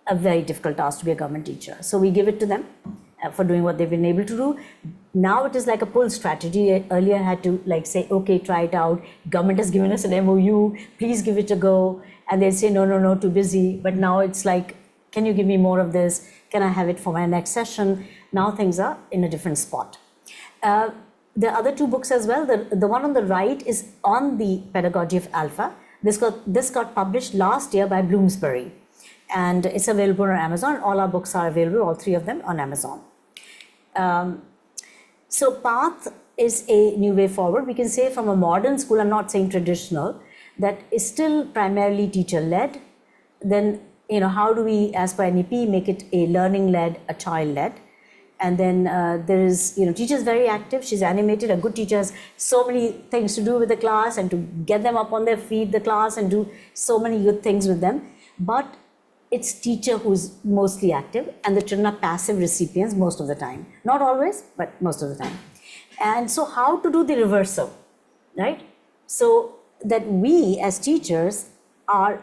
a very difficult task to be a government teacher. So we give it to them for doing what they've been able to do. Now it is like a pull strategy. Earlier I had to like say, okay, try it out. Government has given us an MOU, please give it a go. And they'd say, no, too busy. But now it's like, can you give me more of this? Can I have it for my next session? Now things are in a different spot. The other two books as well, the one on the right is on the pedagogy of Alpha. This got published last year by Bloomsbury. And it's available on Amazon. All our books are available, all three of them on Amazon. So Path is a new way forward. We can say from a modern school, I'm not saying traditional, that is still primarily teacher-led. Then, how do we, as per NEP, make it a learning-led, a child-led? And then there is, teacher's very active. She's animated. A good teacher has so many things to do with the class and to get them up on their feet, the class, and do so many good things with them. But it's teacher who's mostly active, and the children are passive recipients most of the time. Not always, but most of the time. And so how to do the reversal, right? So that we as teachers are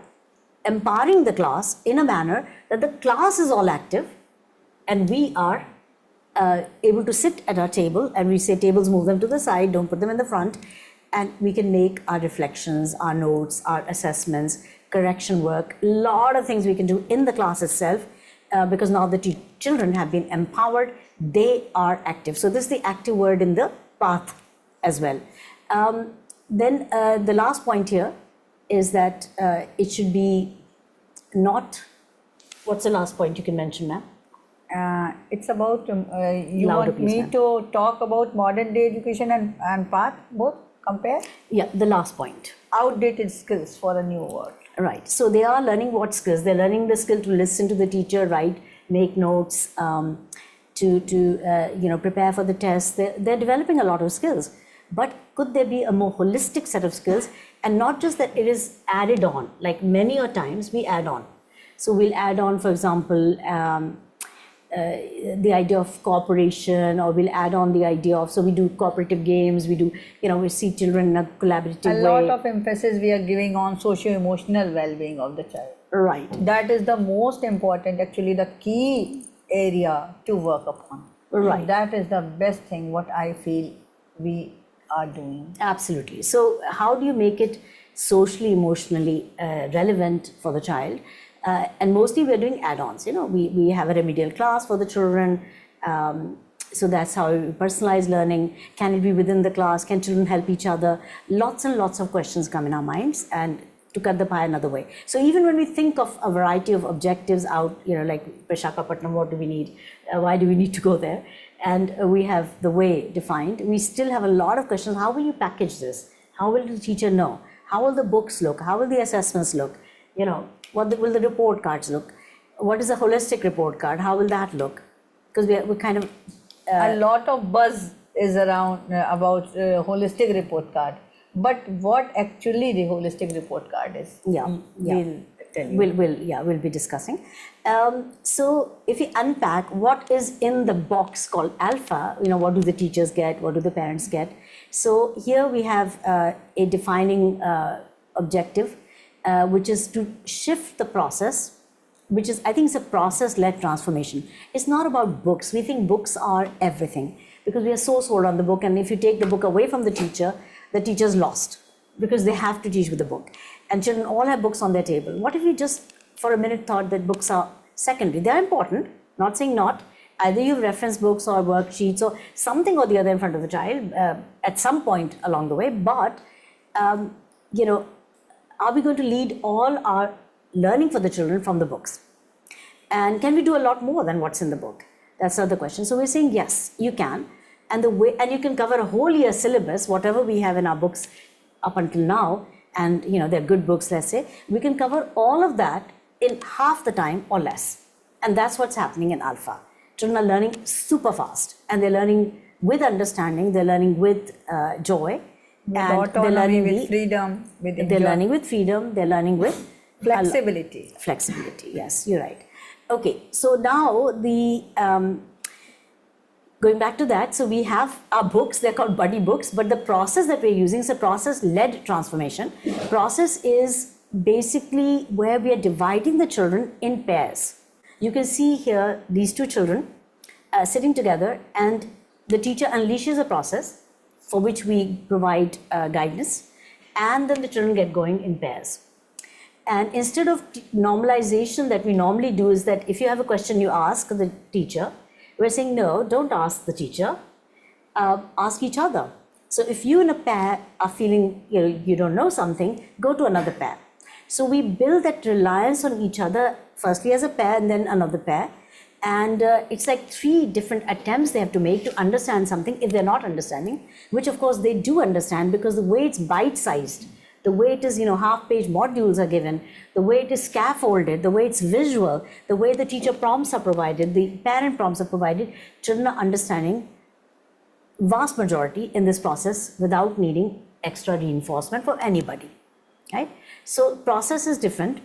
empowering the class in a manner that the class is all active and we are able to sit at our table, and we say tables, move them to the side, don't put them in the front, and we can make our reflections, our notes, our assessments, correction work, a lot of things we can do in the class itself because now the children have been empowered, they are active. So this is the active word in the path as well. Then the last point here is that it should be not, what's the last point you can mention, ma'am? It's about, you Louder, want please, me ma'am. to talk about modern day education and path, both, compare? Yeah, the last point. Outdated skills for a new world. Right. So they are learning what skills? They're learning the skill to listen to the teacher, write, make notes, to prepare for the test. They're developing a lot of skills. But could there be a more holistic set of skills? And not just that it is added on, like many a times we add on. So we'll add on, for example, the idea of cooperation, or we'll add on the idea of, so we do cooperative games, we do, we see children in a collaborative way. A lot of emphasis we are giving on socio-emotional well-being of the child. Right. That is the most important, actually the key area to work upon. Right. That is the best thing what I feel we are doing. Absolutely. So how do you make it socially, emotionally relevant for the child? And mostly we're doing add-ons. We have a remedial class for the children. So that's how we personalize learning. Can it be within the class? Can children help each other? Lots and lots of questions come in our minds, and to cut the pie another way. So even when we think of a variety of objectives out, like Visakhapatnam, what do we need? Why do we need to go there? And we have the way defined. We still have a lot of questions. How will you package this? How will the teacher know? How will the books look? How will the assessments look? What will the report cards look? What is a holistic report card? How will that look? Because we're kind of... a lot of buzz is around about holistic report card. But what actually the holistic report card is? Yeah. We'll tell you. We'll be discussing. So if we unpack what is in the box called Alpha, what do the teachers get? What do the parents get? So here we have a defining objective, which is to shift the process, which is, I think it's a process-led transformation. It's not about books. We think books are everything because we are so sold on the book. And if you take the book away from the teacher's lost because they have to teach with the book. And children all have books on their table. What if you just for a minute thought that books are secondary? They're important, not saying not. Either you reference books or worksheets or something or the other in front of the child at some point along the way. But, are we going to lead all our learning for the children from the books? And can we do a lot more than what's in the book? That's the other question. So we're saying, yes, you can. And you can cover a whole year syllabus, whatever we have in our books up until now. And, they're good books, let's say. We can cover all of that in half the time or less. And that's what's happening in Alpha. Children are learning super fast. And they're learning with understanding. They're learning with joy. With and they're autonomy, learning with freedom, with they're learning with freedom, they're learning with flexibility. Flexibility, yes, you're right. Okay, so now going back to that, so we have our books, they're called buddy books, but the process that we're using is a process-led transformation. Process is basically where we are dividing the children in pairs. You can see here these two children sitting together, and the teacher unleashes a process for which we provide guidance, and then the children get going in pairs. And instead of normalization that we normally do is that if you have a question, you ask the teacher. We're saying, no, don't ask the teacher, ask each other. So if you in a pair are feeling you don't know something, go to another pair. So we build that reliance on each other, firstly as a pair and then another pair. And it's like 3 different attempts they have to make to understand something if they're not understanding, which of course they do understand because the way it's bite-sized, the way it is, half-page modules are given, the way it is scaffolded, the way it's visual, the way the teacher prompts are provided, the parent prompts are provided, children are understanding vast majority in this process without needing extra reinforcement for anybody, right? So process is different.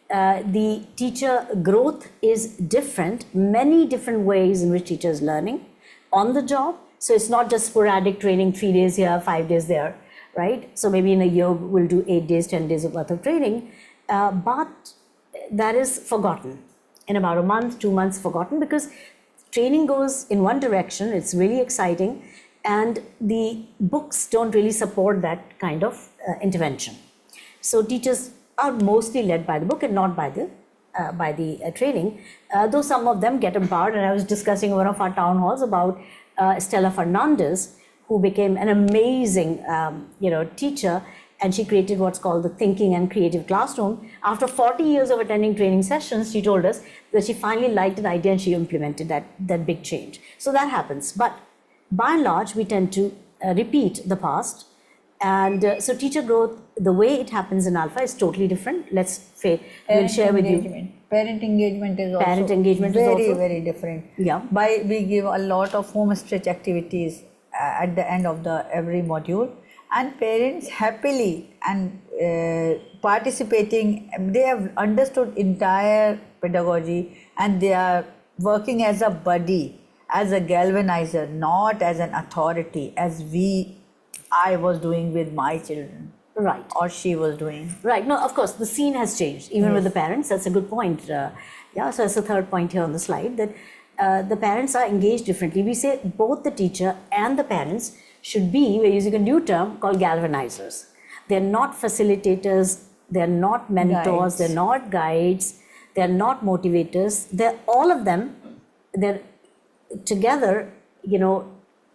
The teacher growth is different, many different ways in which teacher is learning on the job. So it's not just sporadic training, 3 days here, 5 days there, right? So maybe in a year we'll do 8 days, 10 days worth of training, but that is forgotten. In about a month, 2 months, forgotten, because training goes in one direction, it's really exciting, and the books don't really support that kind of intervention. So teachers are mostly led by the book and not by the training, though some of them get empowered. And I was discussing one of our town halls about Stella Fernandez, who became an amazing teacher, and she created what's called the Thinking and Creative Classroom. After 40 years of attending training sessions, she told us that she finally liked an idea and she implemented that big change. So that happens. But by and large, we tend to repeat the past. And so teacher growth, the way it happens in Alpha is totally different. We'll share with you. Parent engagement is also very different. Yeah. We give a lot of home stretch activities at the end of every module, and parents happily and participating. They have understood entire pedagogy, and they are working as a buddy, as a galvanizer, not as an authority, as I was doing with my children. Right. Or she was doing. Right. No, of course, the scene has changed, even with the parents. That's a good point. So that's the third point here on the slide, that the parents are engaged differently. We say both the teacher and the parents should be, we're using a new term called galvanizers. They're not facilitators, they're not mentors, they're not guides, they're not motivators. They're all of them, they're together,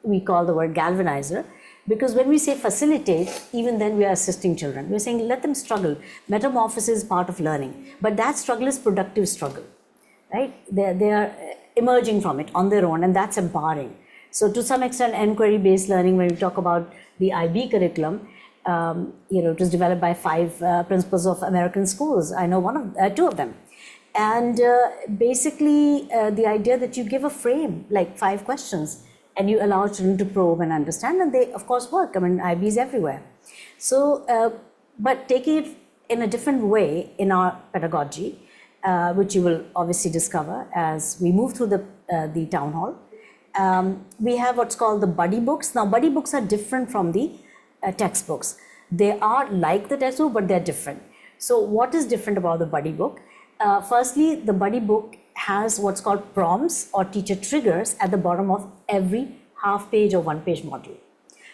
we call the word galvanizer. Because when we say facilitate, even then we are assisting children. We're saying let them struggle. Metamorphosis is part of learning. But that struggle is productive struggle, right? They are emerging from it on their own, and that's empowering. So to some extent, inquiry-based learning, when we talk about the IB curriculum, it was developed by 5 principals of American schools. I know 2 of them. And basically, the idea that you give a frame, like 5 questions, and you allow children to probe and understand, and they, of course, work. I mean, IB is everywhere. So, but taking it in a different way in our pedagogy, which you will obviously discover as we move through the town hall. We have what's called the buddy books. Now, buddy books are different from the textbooks. They are like the textbook, but they're different. So what is different about the buddy book? Firstly, the buddy book has what's called prompts or teacher triggers at the bottom of every half-page or one-page module.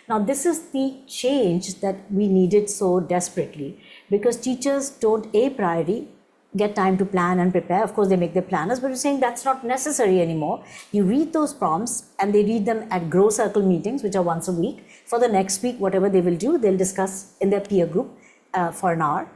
Now, this is the change that we needed so desperately, because teachers don't a priori get time to plan and prepare. Of course, they make their planners, but we're saying that's not necessary anymore. You read those prompts, and they read them at Grow Circle meetings, which are once a week. For the next week, whatever they will do, they'll discuss in their peer group for an hour.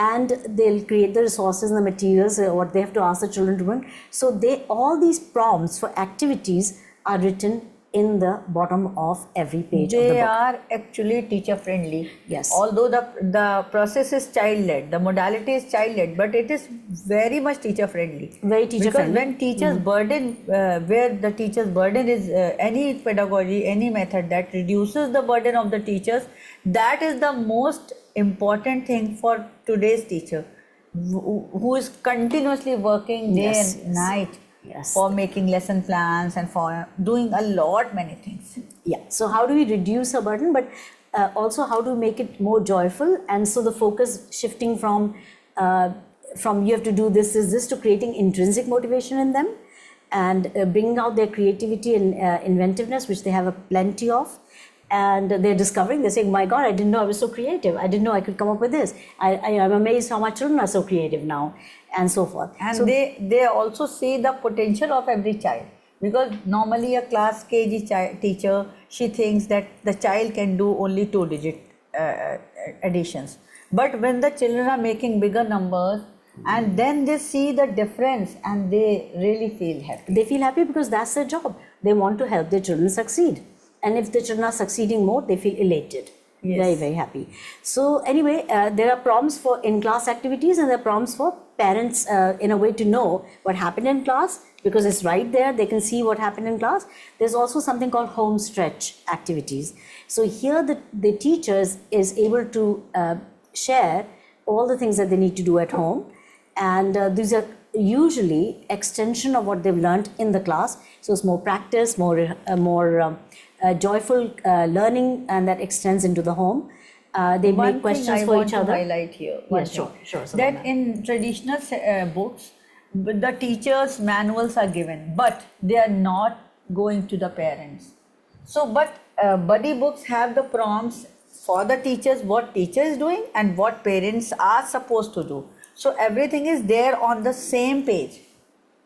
And they'll create the resources and the materials, what they have to ask the children to learn. So all these prompts for activities are written in the bottom of every page of the They book. are actually teacher friendly. Yes. Although the process is child led, the modality is child led, but it is very much teacher friendly. Very teacher because friendly. when teachers burden, where the teacher's burden is any pedagogy, any method that reduces the burden of the teachers, that is the most important thing for today's teacher, who is continuously working day Yes, and yes. night. Yes. For making lesson plans and for doing a lot many things. Yeah. So how do we reduce our burden, but also how to make it more joyful? And so the focus shifting from you have to do this is this to creating intrinsic motivation in them, and bringing out their creativity and inventiveness, which they have a plenty of. And they're discovering, they're saying, my God, I didn't know I was so creative. I didn't know I could come up with this. I'm amazed how my children are so creative now, and so forth. And so they also see the potential of every child. Because normally a class KG teacher, she thinks that the child can do only 2-digit additions. But when the children are making bigger numbers, and then they see the difference, and they really feel happy. They feel happy because that's their job. They want to help their children succeed. And if the children are succeeding more, they feel elated. Yes. Very, very happy. So anyway, there are prompts for in-class activities, and there are prompts for parents in a way to know what happened in class, because it's right there. They can see what happened in class. There's also something called home stretch activities. So here the teachers is able to share all the things that they need to do at home. And these are usually extension of what they've learned in the class. So it's more practice, more joyful learning, and that extends into the home. They make questions for each other. One thing I want to highlight here. Yes, sure. That in traditional books, the teachers' manuals are given, but they are not going to the parents. So, but buddy books have the prompts for the teachers, what teacher is doing and what parents are supposed to do. So everything is there on the same page.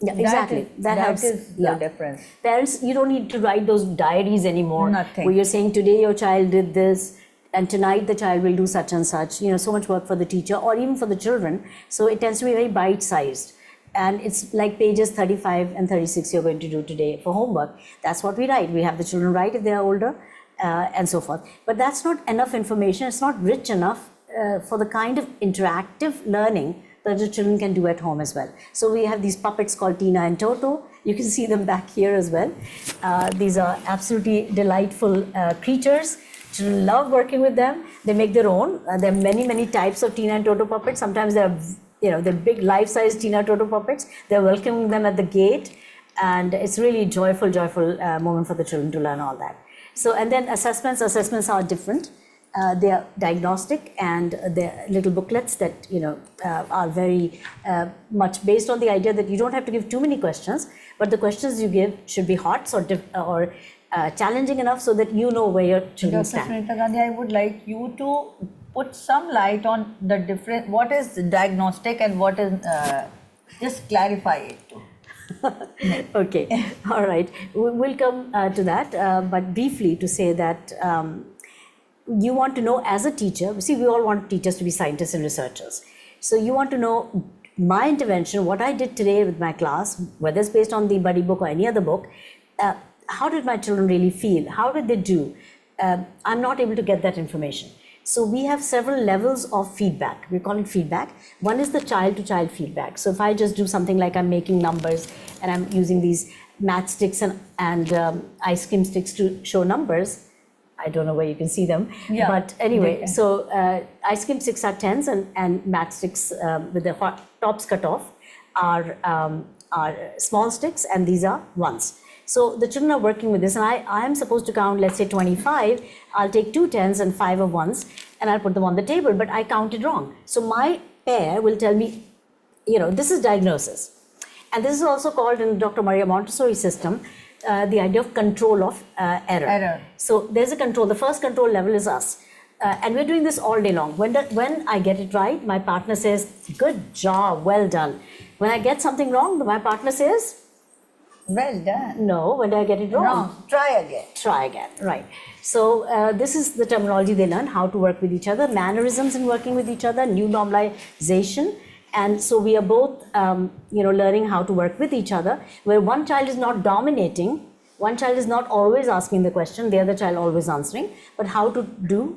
Yeah, exactly. That helps. Is the difference. Parents, you don't need to write those diaries anymore. Nothing. Where you're saying today your child did this, and tonight the child will do such and such. So much work for the teacher or even for the children. So it tends to be very bite-sized. And it's like pages 35 and 36 you're going to do today for homework. That's what we write. We have the children write if they are older, and so forth. But that's not enough information. It's not rich enough for the kind of interactive learning that the children can do at home as well. So we have these puppets called Tina and Toto. You can see them back here as well. These are absolutely delightful creatures. Children love working with them. They make their own. There are many, many types of Tina and Toto puppets. Sometimes they're big life-size Tina Toto puppets. They're welcoming them at the gate. And it's really joyful moment for the children to learn all that. So, and then assessments are different. They are diagnostic, and they're little booklets that are very much based on the idea that you don't have to give too many questions, but the questions you give should be hot or challenging enough so that you know where your children Dr. stand. Sunita Gandhi, I would like you to put some light on the different, what is diagnostic and what is, just clarify it too. Okay, all right. We'll come to that, but briefly to say that you want to know as a teacher, see, we all want teachers to be scientists and researchers. So you want to know my intervention, what I did today with my class, whether it's based on the buddy book or any other book, how did my children really feel? How did they do? I'm not able to get that information. So we have several levels of feedback. We call it feedback. One is the child-to-child feedback. So if I just do something like I'm making numbers and I'm using these matchsticks and ice cream sticks to show numbers, I don't know where you can see them. Yeah, but anyway, so ice cream sticks are 10s and matchsticks with the tops cut off are small sticks, and these are 1s. So the children are working with this, and I am supposed to count, let's say 25. I'll take 2 10s and 5 of 1s, and I'll put them on the table, but I counted wrong. So my pair will tell me, this is diagnosis. And this is also called in Dr. Maria Montessori system, the idea of control of error. So there's a control. The first control level is us. And we're doing this all day long. When I get it right, my partner says, good job, well done. When I get something wrong, my partner says, well done. No, when I get it wrong? Try again. Try again, right. So this is the terminology they learn, how to work with each other, mannerisms in working with each other, new normalization. And so we are both, learning how to work with each other, where one child is not dominating, One child is not always asking the question, the other child always answering, but how to do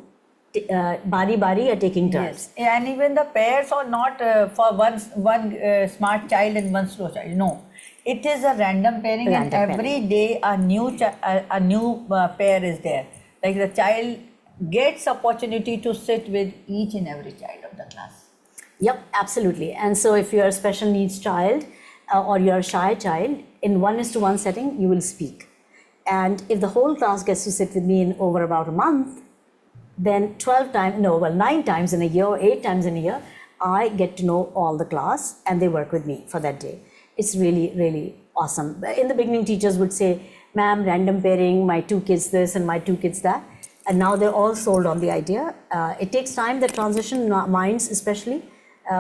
bari or taking turns. Yes, and even the pairs are not for one smart child and one slow child. No, it is a random pairing, and every day a new pair is there. Like the child gets opportunity to sit with each and every child of the class. Yep, absolutely. And so if you're a special needs child or you're a shy child, in 1:1 setting, you will speak. And if the whole class gets to sit with me in over about a month, then 9 times in a year or 8 times in a year, I get to know all the class and they work with me for that day. It's really, really awesome. In the beginning, teachers would say, ma'am, random pairing, my 2 kids this and my 2 kids that. And now they're all sold on the idea. It takes time, the transition, minds especially,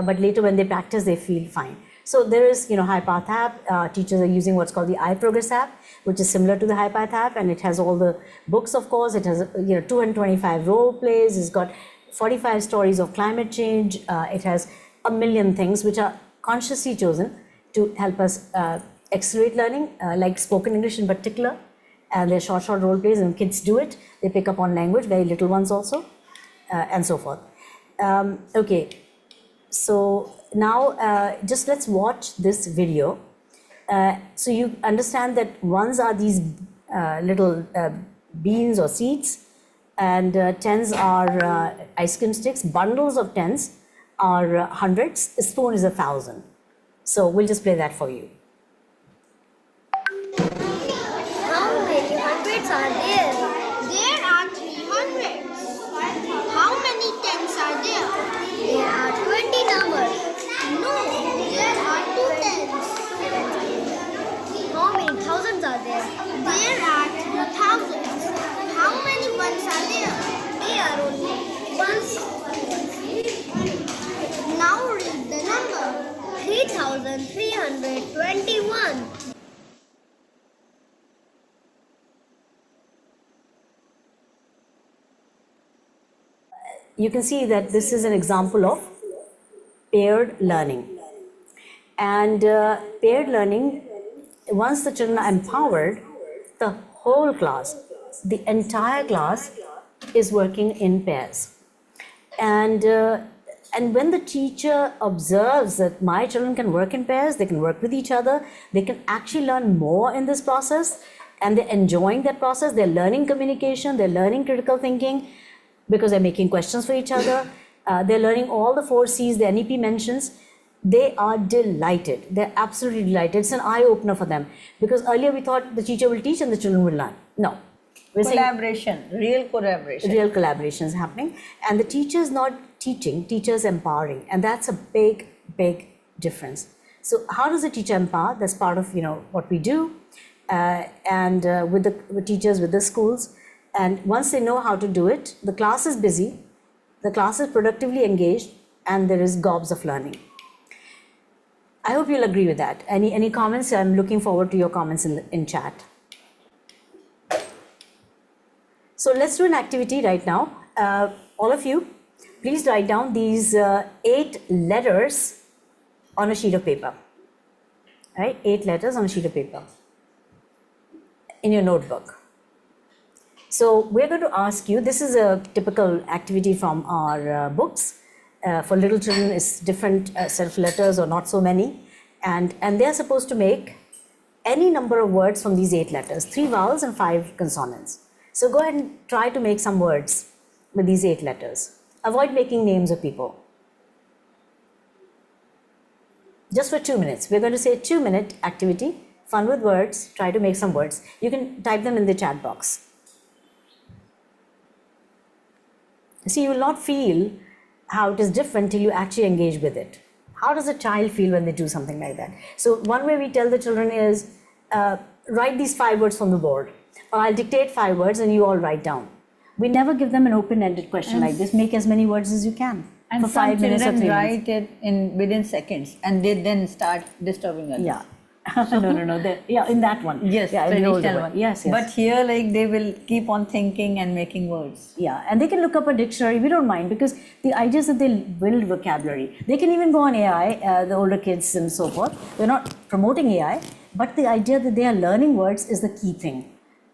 but later when they practice, they feel fine. So there is, HiPath app. Teachers are using what's called the iProgress app, which is similar to the HiPath app, and it has all the books, of course. It has 225 role plays. It's got 45 stories of climate change. It has a million things which are consciously chosen to help us accelerate learning, like spoken English in particular. And they're short role plays, and kids do it. They pick up on language, very little ones also, and so forth. Okay, so now just let's watch this video. So you understand that ones are these little beans or seeds, and tens are ice cream sticks. Bundles of tens are hundreds. A spoon is 1,000. So we'll just play that for you. How many hundreds are there? There are 300. How many tens are there? There are 20 numbers. No, there are 2 tens. How many thousands are there? There are 3,000. How many ones are there? There are only ones. Now read the number. 3,321. You can see that this is an example of paired learning. And paired learning, once the children are empowered, the whole class, the entire class is working in pairs. And when the teacher observes that my children can work in pairs, they can work with each other, they can actually learn more in this process, and they're enjoying that process, they're learning communication, they're learning critical thinking, because they're making questions for each other. They're learning all the 4 C's the NEP mentions. They are delighted. They're absolutely delighted. It's an eye-opener for them. Because earlier we thought the teacher will teach and the children will learn. No. Collaboration, real collaboration. Real collaboration is happening. And the teacher is not teaching, teacher is empowering. And that's a big, big difference. So how does the teacher empower? That's part of what we do. With the teachers, with the schools. And once they know how to do it, the class is busy, the class is productively engaged, and there is gobs of learning. I hope you'll agree with that. Any comments? I'm looking forward to your comments in chat. So let's do an activity right now. All of you, please write down these 8 letters on a sheet of paper. Right? 8 letters on a sheet of paper in your notebook. So we're going to ask you, this is a typical activity from our books. For little children, it's different set of letters or not so many. And they're supposed to make any number of words from these 8 letters, 3 vowels and 5 consonants. So go ahead and try to make some words with these 8 letters. Avoid making names of people. Just for 2 minutes. We're going to say a 2-minute activity, fun with words, try to make some words. You can type them in the chat box. See, you will not feel how it is different till you actually engage with it. How does a child feel when they do something like that? So one way we tell the children is, write these 5 words from the board. Or I'll dictate 5 words and you all write down. We never give them an open-ended question like this. Make as many words as you can. And for 5 minutes or 3 minutes. Write it within seconds, and they then start disturbing us. Yeah. No. In that one. Yes, yeah, traditional one. Yes. But here, they will keep on thinking and making words. Yeah, and they can look up a dictionary. We don't mind, because the idea is that they'll build vocabulary. They can even go on AI, the older kids and so forth. We're not promoting AI, but the idea that they are learning words is the key thing.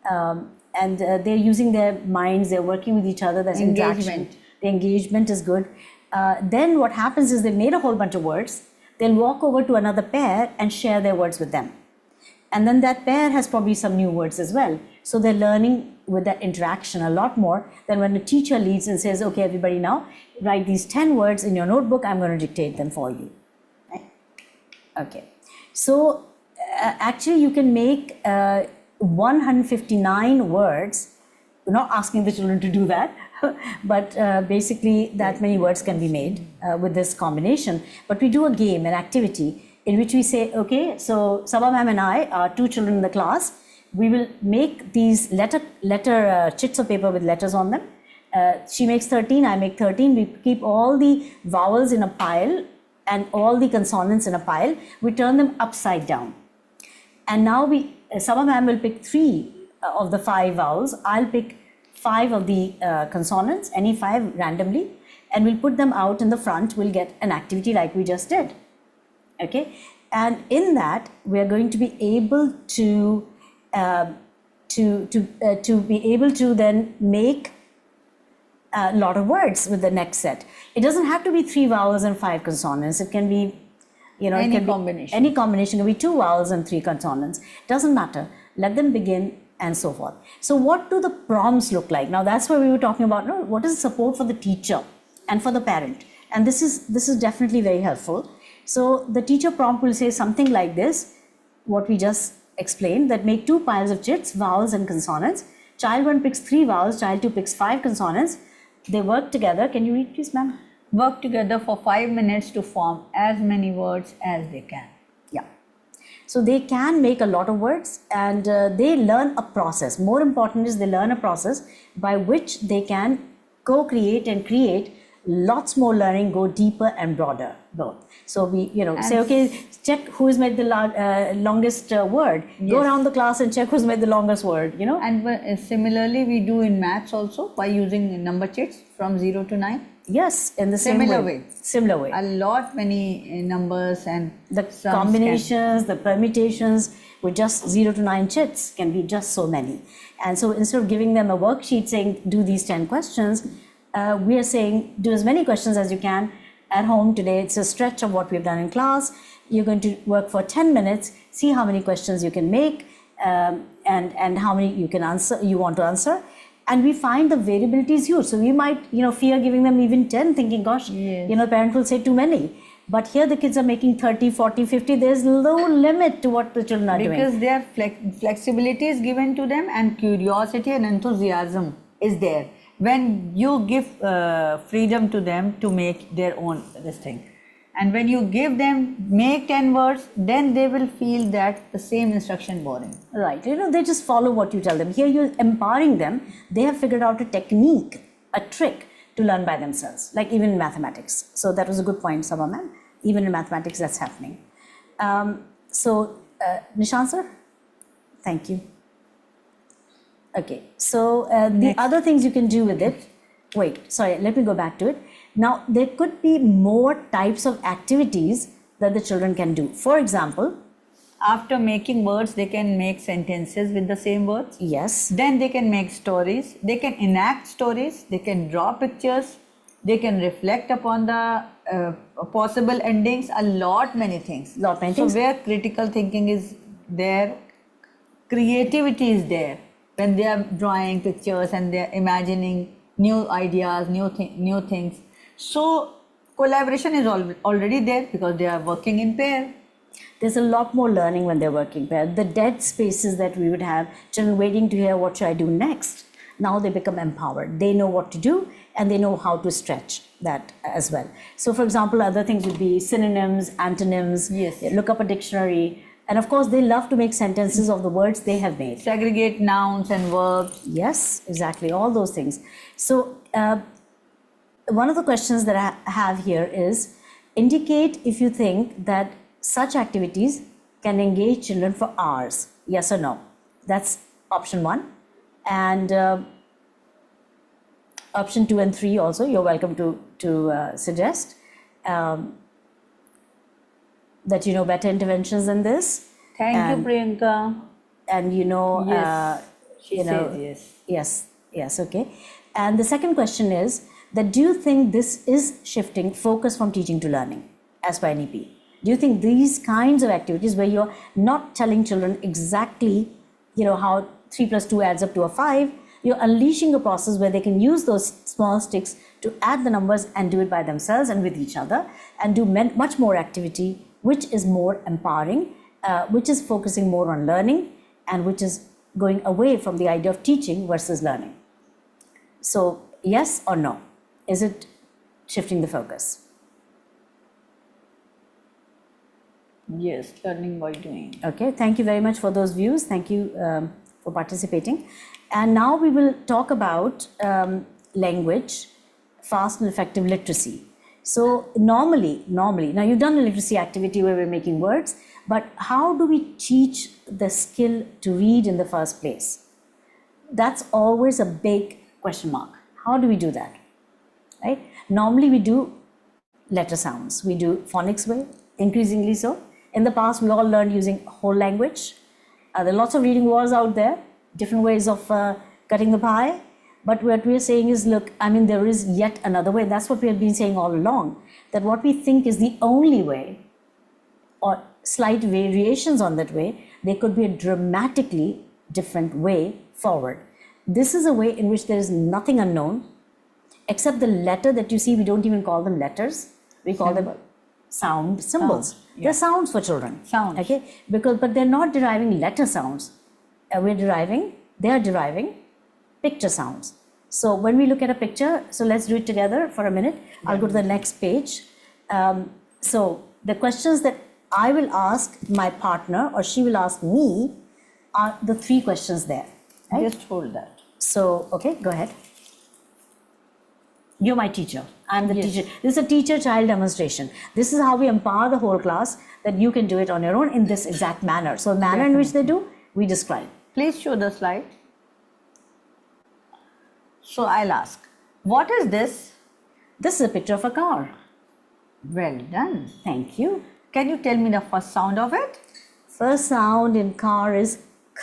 and they're using their minds, they're working with each other, there's interaction. The engagement is good. Then what happens is they made a whole bunch of words, they'll walk over to another pair and share their words with them. And then that pair has probably some new words as well. So they're learning with that interaction a lot more than when a teacher leads and says, okay, everybody now write these 10 words in your notebook, I'm going to dictate them for you. Right? Okay. So actually you can make 159 words. We're not asking the children to do that, but basically that many words can be made with this combination. But we do a game, an activity, in which we say, okay, so Sabha ma'am and I are 2 children in the class. We will make these letter chits of paper with letters on them. She makes 13, I make 13. We keep all the vowels in a pile and all the consonants in a pile. We turn them upside down. And now Sabha ma'am will pick 3 of the 5 vowels. I'll pick 5 of the consonants, any 5 randomly, and we'll put them out in the front. We'll get an activity like we just did. Okay, and in that we are going to be able to be able to then make a lot of words with the next set. It doesn't have to be 3 vowels and 5 consonants. It can be, any combination. Any combination can be 2 vowels and 3 consonants. Doesn't matter. Let them begin and so forth. So what do the prompts look like? Now that's where we were talking about, what is support for the teacher and for the parent? And this is definitely very helpful. So the teacher prompt will say something like this, what we just explained, that make 2 piles of chits, vowels and consonants. Child 1 picks 3 vowels, child 2 picks 5 consonants. They work together. Can you read please, ma'am? Work together for 5 minutes to form as many words as they can. Yeah. So they can make a lot of words, and they learn a process. More important is they learn a process by which they can co-create and create lots more learning, go deeper and broader both. So we, say, okay, check who's made the longest word. Yes. Go around the class and check who's made the longest word, And similarly, we do in maths also by using number chits from 0 to 9. Yes, in the similar way. Similar way. A lot many numbers and the combinations, the permutations with just 0 to 9 chits can be just so many. And so instead of giving them a worksheet saying, do these 10 questions, we are saying, do as many questions as you can at home today. It's a stretch of what we've done in class. You're going to work for 10 minutes, see how many questions you can make, and how many you want to answer. And we find the variability is huge. So we might, fear giving them even 10, thinking, gosh, the parent will say too many. But here the kids are making 30, 40, 50. There's no limit to what the children are doing. Because their flexibility is given to them, and curiosity and enthusiasm is there. When you give freedom to them to make their own this thing, and when you give them make 10 words, then they will feel that the same instruction boring. Right, they just follow what you tell them. Here you're empowering them. They have figured out a technique, a trick to learn by themselves, like even in mathematics. So that was a good point, Sabha ma'am. Even in mathematics that's happening. Nishant sir, thank you. Okay, so the other things you can do with it, let me go back to it. Now, there could be more types of activities that the children can do. For example, after making words, they can make sentences with the same words. Yes. Then they can make stories, they can enact stories, they can draw pictures, they can reflect upon the possible endings, many things. So where critical thinking is there, creativity is there. When they are drawing pictures and they are imagining new ideas, new things. So collaboration is already there because they are working in pair. There's a lot more learning when they're working pair. The dead spaces that we would have, children waiting to hear what should I do next, now they become empowered. They know what to do and they know how to stretch that as well. So for example, other things would be synonyms, antonyms, look up a dictionary. And of course, they love to make sentences of the words they have made. Segregate nouns and verbs. Yes, exactly, all those things. So one of the questions that I have here is, indicate if you think that such activities can engage children for hours, yes or no. That's option 1. And option 2 and 3 also, you're welcome to suggest. That better interventions than this. Thank you, Priyanka. And She says yes. Yes, okay. And the second question is that do you think this is shifting focus from teaching to learning as per NEP? Do you think these kinds of activities where you're not telling children exactly, how 3 plus 2 adds up to a 5, you're unleashing a process where they can use those small sticks to add the numbers and do it by themselves and with each other and do much more activity, which is more empowering, which is focusing more on learning and which is going away from the idea of teaching versus learning. So, yes or no? Is it shifting the focus? Yes, learning by doing. Okay, thank you very much for those views. Thank you for participating. And now we will talk about language, fast and effective literacy. So normally, now you've done a literacy activity where we're making words, but how do we teach the skill to read in the first place? That's always a big question mark. How do we do that? Right? Normally we do letter sounds. We do phonics way, increasingly so. In the past, we all learned using whole language. There are lots of reading walls out there, different ways of cutting the pie. But what we're saying is, look, there is yet another way. That's what we have been saying all along, that what we think is the only way, or slight variations on that way, there could be a dramatically different way forward. This is a way in which there is nothing unknown, except the letter that you see. We don't even call them letters. We call them symbols. They're sounds for children. Sounds. Okay, but they're not deriving letter sounds. They are deriving picture sounds. So when we look at a picture, so let's do it together for a minute. I'll go to the next page. So the questions that I will ask my partner or she will ask me are the 3 questions there. Right? Just hold that. So, okay, go ahead. You're my teacher. I'm the teacher. This is a teacher-child demonstration. This is how we empower the whole class that you can do it on your own in this exact manner. So, the manner in which they do, we describe. Please show the slide. So I'll ask, what is this? This is a picture of a car. Well done. Thank you. Can you tell me the first sound of it? First sound in car is k.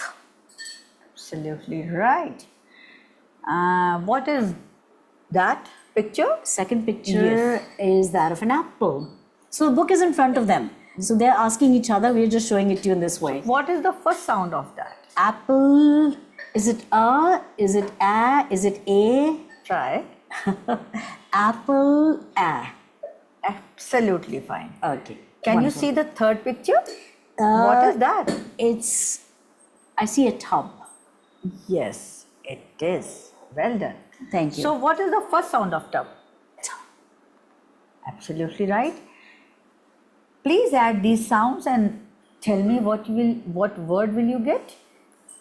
Absolutely right. What is that picture? Second picture is that of an apple. So the book is in front of them. So they're asking each other, we're just showing it to you in this way. What is the first sound of that? Apple, is it a, is it a, is it a? Try. Apple, a. Absolutely fine. Okay. Can you see the third picture? What is that? I see a tub. Yes, it is. Well done. Thank you. So what is the first sound of tub? Absolutely right. Please add these sounds and tell me what word will you get?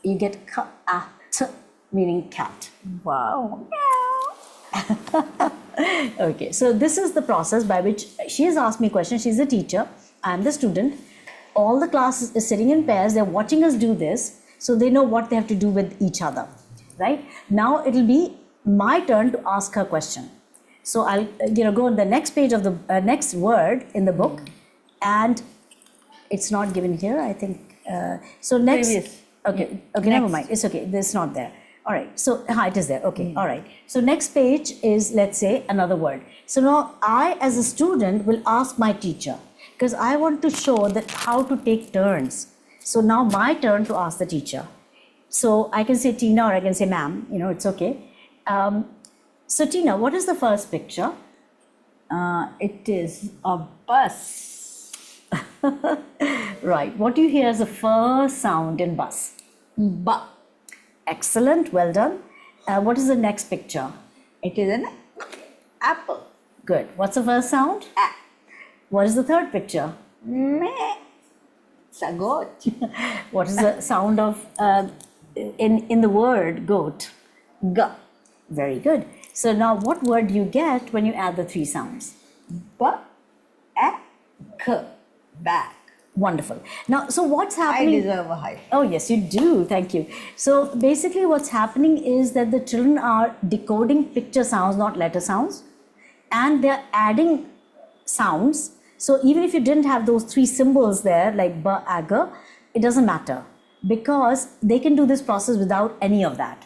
You get cat, meaning cat. Wow. Okay, so this is the process by which she has asked me questions. She's a teacher, I'm the student. All the class is sitting in pairs, they're watching us do this, so they know what they have to do with each other, right? Now it'll be my turn to ask her question. So I'll go on the next page of the next word in the book, and it's not given here, I think. So next, Previous. okay, never mind. It's okay. It's not there. All right. So it is there. Okay. All right. So next page is, let's say, another word. So now I, as a student, will ask my teacher because I want to show that how to take turns. So now my turn to ask the teacher. So I can say Tina or I can say ma'am. It's okay. So Tina, what is the first picture? It is a bus. Right. What do you hear as the first sound in bus? Ba. Excellent. Well done. What is the next picture? It is an apple. Good. What's the first sound? A. What is the third picture? Meh. It's a goat. What is the sound of in the word goat? G. Very good. So now what word do you get when you add the 3 sounds? Ba. A. K. Back. Wonderful. Now, so what's I happening? deserve a high. Oh, yes, you do. Thank you. So basically what's happening is that the children are decoding picture sounds, not letter sounds, and they're adding sounds. So even if you didn't have those 3 symbols there, like ba, aga, it doesn't matter. because they can do this process without any of that.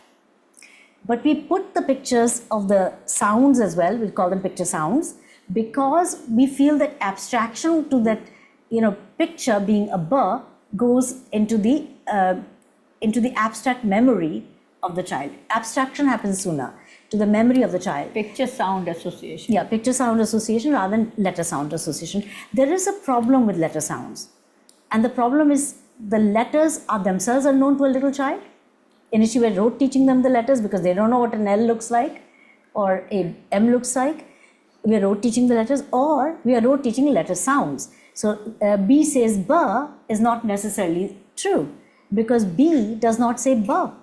But we put the pictures of the sounds as well, we call them picture sounds, because we feel that abstraction to that, picture being a burr goes into the abstract memory of the child. Abstraction happens sooner to the memory of the child. Picture sound association. Yeah, picture sound association rather than letter sound association. There is a problem with letter sounds. And the problem is the letters are themselves unknown to a little child. Initially, we were teaching them the letters because they don't know what an L looks like or a M looks like. We are teaching the letters, or we are teaching letter sounds. So B says ba is not necessarily true because B does not say ba,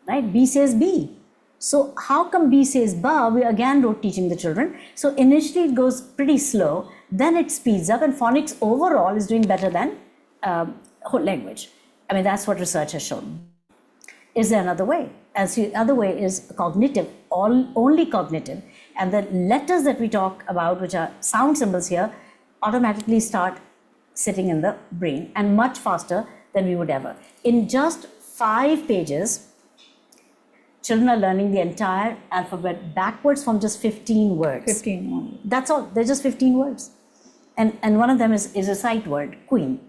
right? B says B. So how come B says ba? We again teaching the children. So initially it goes pretty slow, then it speeds up, and phonics overall is doing better than whole language. I mean, that's what research has shown. Is there another way? As the other way is cognitive, only cognitive. And the letters that we talk about, which are sound symbols here, automatically start sitting in the brain and much faster than we would ever. In just 5 pages, children are learning the entire alphabet backwards from just 15 words. 15 only. That's all. They're just 15 words. And one of them is a sight word, queen,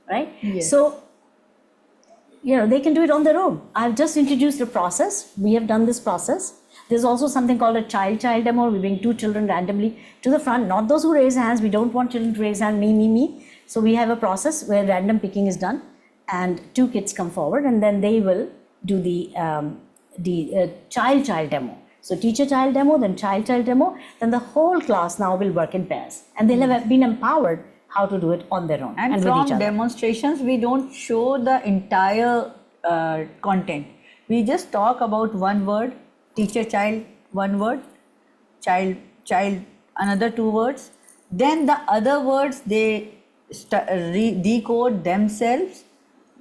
right? Yes. So, they can do it on their own. I've just introduced a process. We have done this process. There's also something called a child demo. We bring 2 children randomly to the front, not those who raise hands. We don't want children to raise hands, me. So we have a process where random picking is done and 2 kids come forward and then they will do the child demo. So teacher child demo, then child demo, then the whole class now will work in pairs. And they'll have been empowered how to do it on their own And with from each other. demonstrations, we don't show the entire content. We just talk about one word, teacher child, one word, child, another 2 words. Then the other words, they decode themselves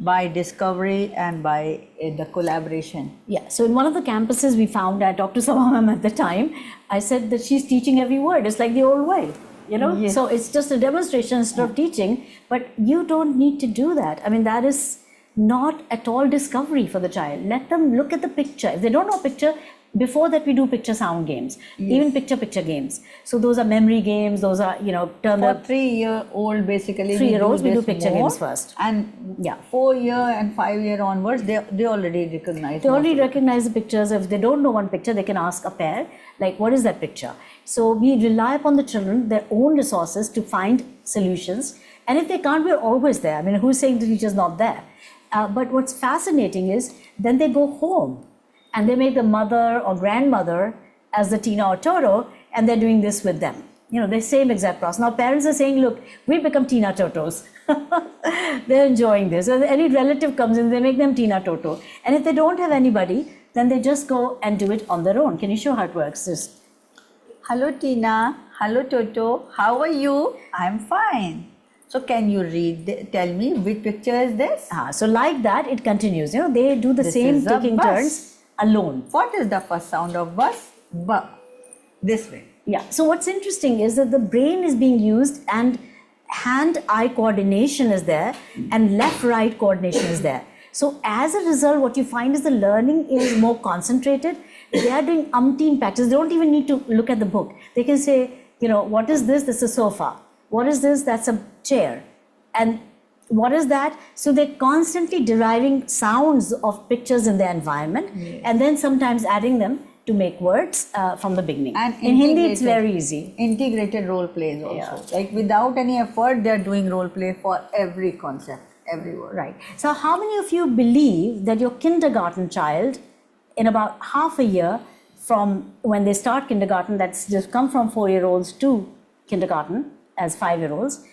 by discovery and by the collaboration. Yeah, so in one of the campuses we found, I talked to Sabha ma'am at the time, I said that she's teaching every word. It's like the old way, Yes. So it's just a demonstration instead of teaching, but you don't need to do that. I mean, that is not at all discovery for the child. Let them look at the picture. If they don't know picture, before that we do picture sound games, even picture games. So those are memory games, those are, turn For the 3-year-old, basically, 3-year-olds, we do this picture more. games first. And Yeah. 4-year and 5-year onwards, they already recognize. They most already of it. recognize the pictures. If they don't know one picture, they can ask a pair, like, what is that picture? So we rely upon the children, their own resources to find solutions. And if they can't, we're always there. I mean, who's saying the teacher's not there? But what's fascinating is then they go home and they make the mother or grandmother as the Tina or Toto, and they're doing this with them. The same exact process. Now parents are saying, look, we become Tina Totos. They're enjoying this. So if any relative comes in, they make them Tina Toto. And if they don't have anybody, then they just go and do it on their own. Can you show how it works? Just Hello Tina, hello Toto, how are you? I'm fine. So can you tell me which picture is this? so like that, it continues. They do the This same is a taking bus. turns alone. What is the first sound of bus? Ba. This way. Yeah. So what's interesting is that the brain is being used and hand-eye coordination is there and left-right coordination is there. So as a result, what you find is the learning is more concentrated. They are doing umpteen practice. They don't even need to look at the book. They can say, what is this? This is a sofa. What is this? That's a chair. And what is that? So they're constantly deriving sounds of pictures in their environment and then sometimes adding them to make words from the beginning. And in Hindi, it's integrated- very easy. Integrated role plays also. Like without any effort, they are doing role play for every concept, every word. Right. So how many of you believe that your kindergarten child, in about half a year from when they start kindergarten, that's just come from 4-year-olds to kindergarten as 5-year-olds,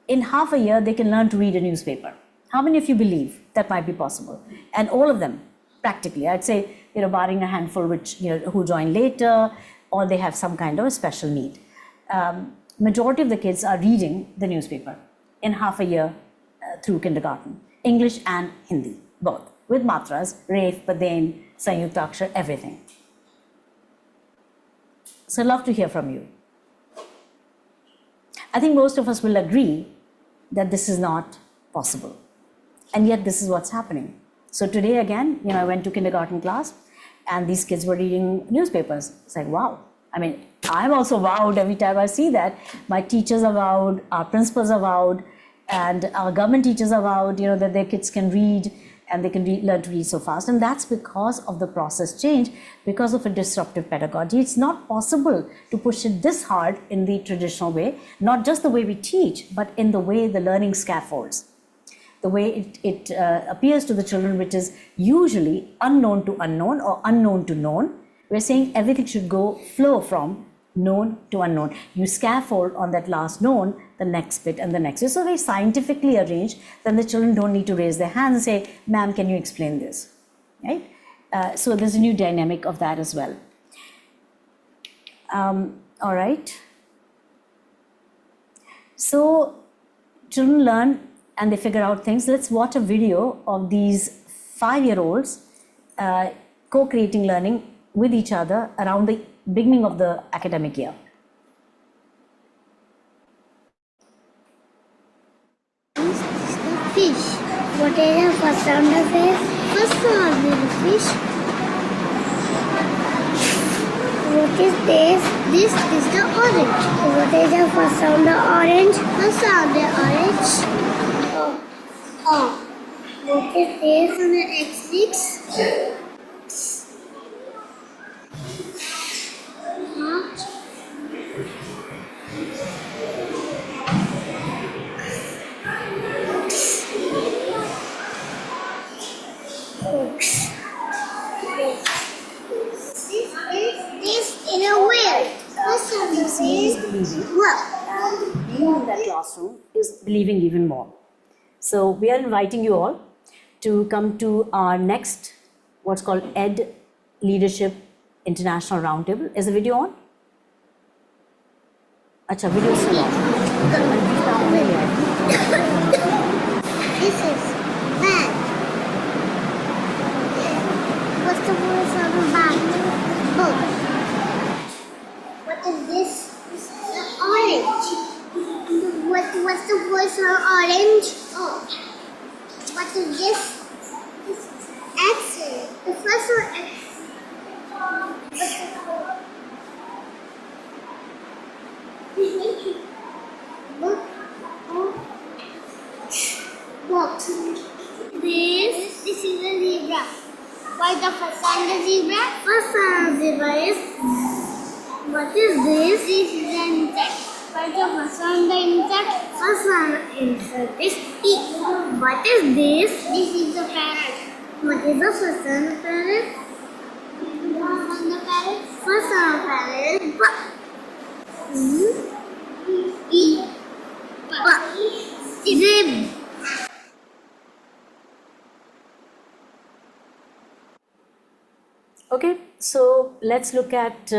in half a year they can learn to read a newspaper? How many of you believe that might be possible? And all of them, practically, I'd say, barring a handful which, who join later, or they have some kind of a special need. Majority of the kids are reading the newspaper in half a year through kindergarten, English and Hindi, both, with matras, Ref, Paden, Sanyukta Akshar, everything. So I'd love to hear from you. I think most of us will agree that this is not possible. And yet this is what's happening. So today again, I went to kindergarten class and these kids were reading newspapers. It's like, wow. I mean, I'm also wowed every time I see that. My teachers are wowed, our principals are wowed, and our government teachers are wowed, that their kids can read and they can learn to read so fast. And that's because of the process change, because of a disruptive pedagogy. It's not possible to push it this hard in the traditional way, not just the way we teach, but in the way the learning scaffolds. The way it appears to the children, which is usually unknown to unknown or unknown to known. We're saying everything should flow from known to unknown. You scaffold on that last known, the next bit and the next. It's so very scientifically arranged, then the children don't need to raise their hands and say, ma'am, can you explain this? Right? So there's a new dynamic of that as well. All right. So children learn and they figure out things. Let's watch a video of these 5-year-olds co-creating learning with each other around the beginning of the academic year. Fish. What is the first sound of it? First sound of the fish. What is this? This is the orange. What is the first sound of orange? First sound of orange. Oh. What is this on the X6? This in a wheel. What's believing. And being in that classroom is believing even more. So we are inviting you all to come to our next, what's called Ed Leadership International Roundtable. Is the video on? Acha, video is still on. This is bag. What's the voice on the bag? Book. What is this? Orange. What's the voice on orange? Oh. What is this? X. The first one X. Book. Book. This is a zebra. Why the first one the zebra? First one zebra is. What is this? This is an insect. Why the first one the insect? First one insect is E. What is this? This is a parrot. What is the first one the parrot? First one the parrot is B. E. Is it? Okay, so let's look at,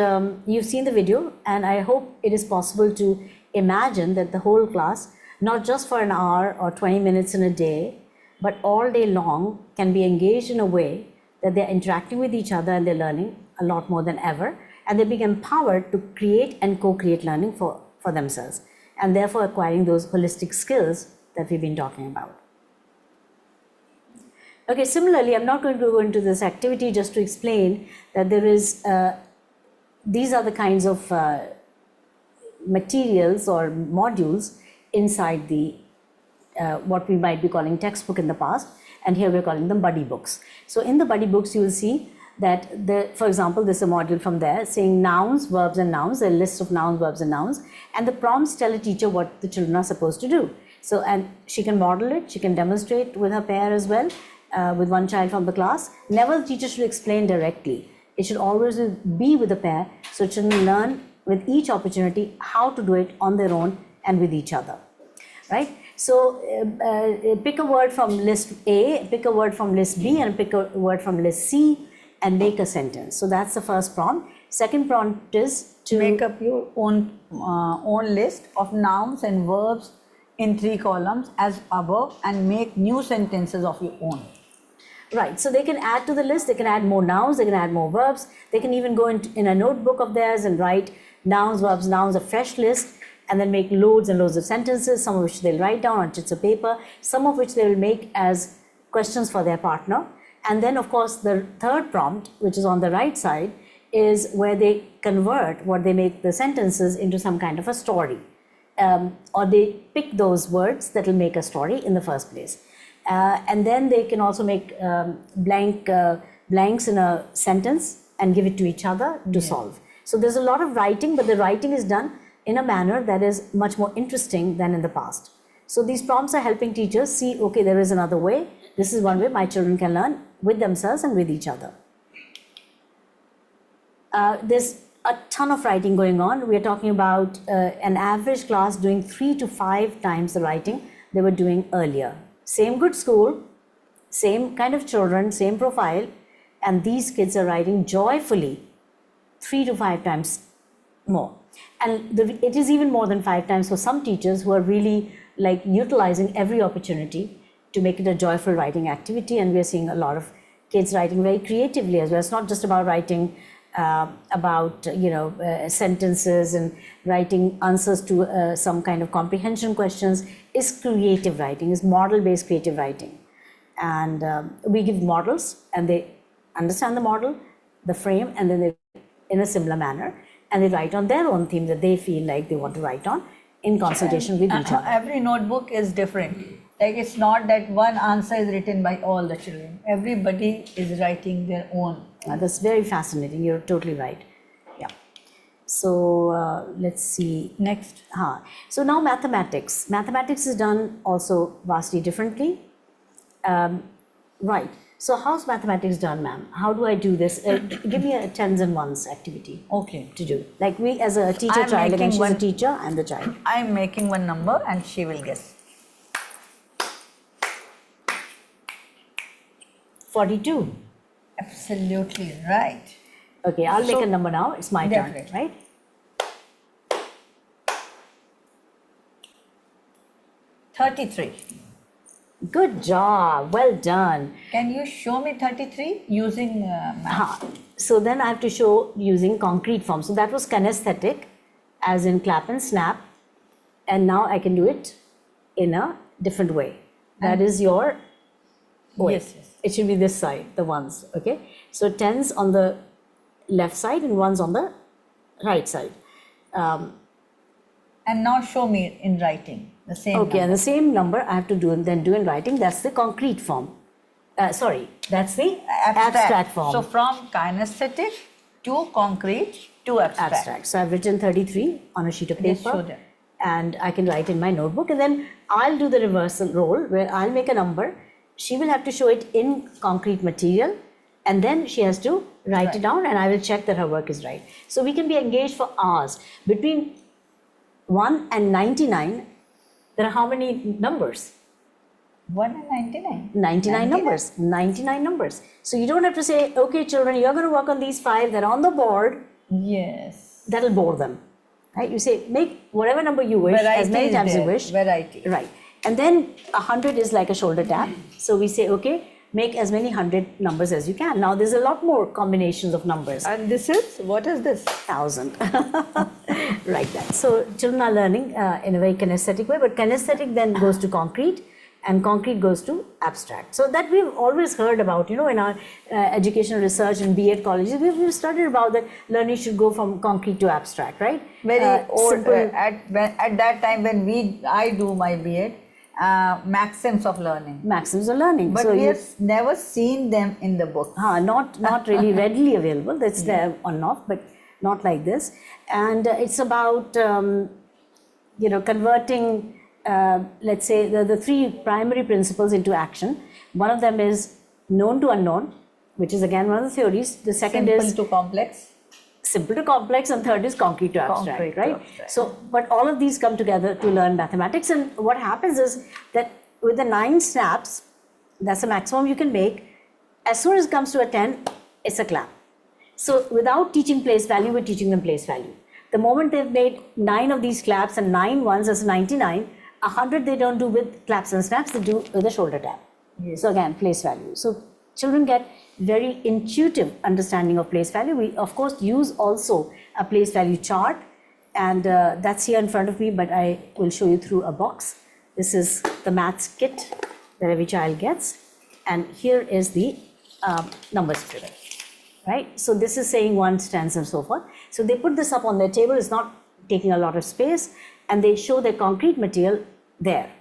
you've seen the video and I hope it is possible to imagine that the whole class, not just for an hour or 20 minutes in a day, but all day long can be engaged in a way that they're interacting with each other and they're learning a lot more than ever, and they become empowered to create and co-create learning for themselves, and therefore acquiring those holistic skills that we've been talking about. Okay, similarly, I'm not going to go into this activity, just to explain that there is, these are the kinds of materials or modules inside the, what we might be calling textbook in the past, and here we're calling them buddy books. So in the buddy books, you will see that, for example, there's a module from there saying nouns, verbs and nouns, a list of nouns, verbs and nouns, and the prompts tell a teacher what the children are supposed to do. So, and she can model it, she can demonstrate with her pair as well, with one child from the class. Never the teacher should explain directly. It should always be with the pair, so children learn with each opportunity how to do it on their own and with each other, right? So pick a word from list A, pick a word from list B, and pick a word from list C and make a sentence. So that's the first prompt. Second prompt is to make up your own list of nouns and verbs in 3 columns as above, and make new sentences of your own. Right, so they can add to the list, they can add more nouns, they can add more verbs, they can even go in a notebook of theirs and write nouns, verbs, nouns, a fresh list, and then make loads and loads of sentences, some of which they'll write down on bits of paper, some of which they will make as questions for their partner. And then, of course, the third prompt, which is on the right side, is where they convert what they make the sentences into some kind of a story. Or they pick those words that will make a story in the first place. And then they can also make blanks in a sentence and give it to each other to solve. So there's a lot of writing, but the writing is done in a manner that is much more interesting than in the past. So these prompts are helping teachers see, okay, there is another way. This is one way my children can learn with themselves and with each other. There's a ton of writing going on. We are talking about an average class doing 3 to 5 times the writing they were doing earlier. Same good school, same kind of children, same profile, and these kids are writing joyfully 3 to 5 times more. And it is even more than 5 times for some teachers who are really like utilizing every opportunity to make it a joyful writing activity. And we are seeing a lot of kids writing very creatively as well. It's not just about writing sentences and writing answers to some kind of comprehension questions. Is creative writing, is model-based creative writing. And we give models and they understand the model, the frame, and then they, in a similar manner, and they write on their own theme that they feel like they want to write on in consultation with each other. Every notebook is different. Like it's not that one answer is written by all the children. Everybody is writing their own. That's very fascinating. You're totally right. Yeah. So let's see. Next. So now mathematics. Mathematics is done also vastly differently. Right. So how's mathematics done, ma'am? How do I do this? Give me a tens and ones activity. Okay. To do. Like we as a teacher child, again she's a teacher and the child. I'm making one number and she will guess. 42. Absolutely right. Okay, I'll make a number now. It's my turn, right? $33. Good job. Well done. Can you show me 33 using math? So then I have to show using concrete form. So that was kinesthetic, as in clap and snap. And now I can do it in a different way. That is your way. Yes. It should be this side, the ones, okay? So tens on the left side and ones on the right side. And now show me in writing the same Okay, number. and the same number I have to do in writing. That's the concrete form. That's the abstract form. So from kinesthetic to concrete to abstract. So I've written 33 on a sheet of paper. Yes, show them. And I can write in my notebook, and then I'll do the reversal role where I'll make a number. She will have to show it in concrete material, and then she has to write it down, and I will check that her work is right. So we can be engaged for hours. Between 1 and 99, there are how many numbers? 1 and 99. 99 numbers. 99 numbers. So you don't have to say, okay, children, you're going to work on these 5 that are on the board. Yes. That'll bore them. Right? You say, make whatever number you wish, as many times you wish. Variety. Right. And then 100 is like a shoulder tap. So we say, okay, make as many 100 numbers as you can. Now there's a lot more combinations of numbers. And this is, what is this? 1,000. Like that. So children are learning in a very kinesthetic way, but kinesthetic then goes to concrete, and concrete goes to abstract. So that we've always heard about, in our educational research in B.Ed colleges, we've studied about that learning should go from concrete to abstract, right? Very old, at that time when I do my B.Ed, maxims of learning. Maxims of learning. But so we have never seen them in the book. Not really readily available. That's there on and off, but not like this. And it's about, converting, let's say, the 3 primary principles into action. One of them is known to unknown, which is again one of the theories. The second is simple to complex. Simple to complex, and third is concrete to abstract, right? So, but all of these come together to learn mathematics, and what happens is that with the 9 snaps, that's the maximum you can make. As soon as it comes to a 10, it's a clap. So without teaching place value, we're teaching them place value. The moment they've made 9 of these claps and 9 ones, that's 99. 100 they don't do with claps and snaps, they do with a shoulder tap. Yes. So again, place value. So children get very intuitive understanding of place value. We of course use also a place value chart and that's here in front of me, but I will show you through a box. This is the maths kit that every child gets, and here is the numbers spreader, right? So this is saying 1s, 10s, and so forth. So they put this up on their table. It's not taking a lot of space, and they show their concrete material there.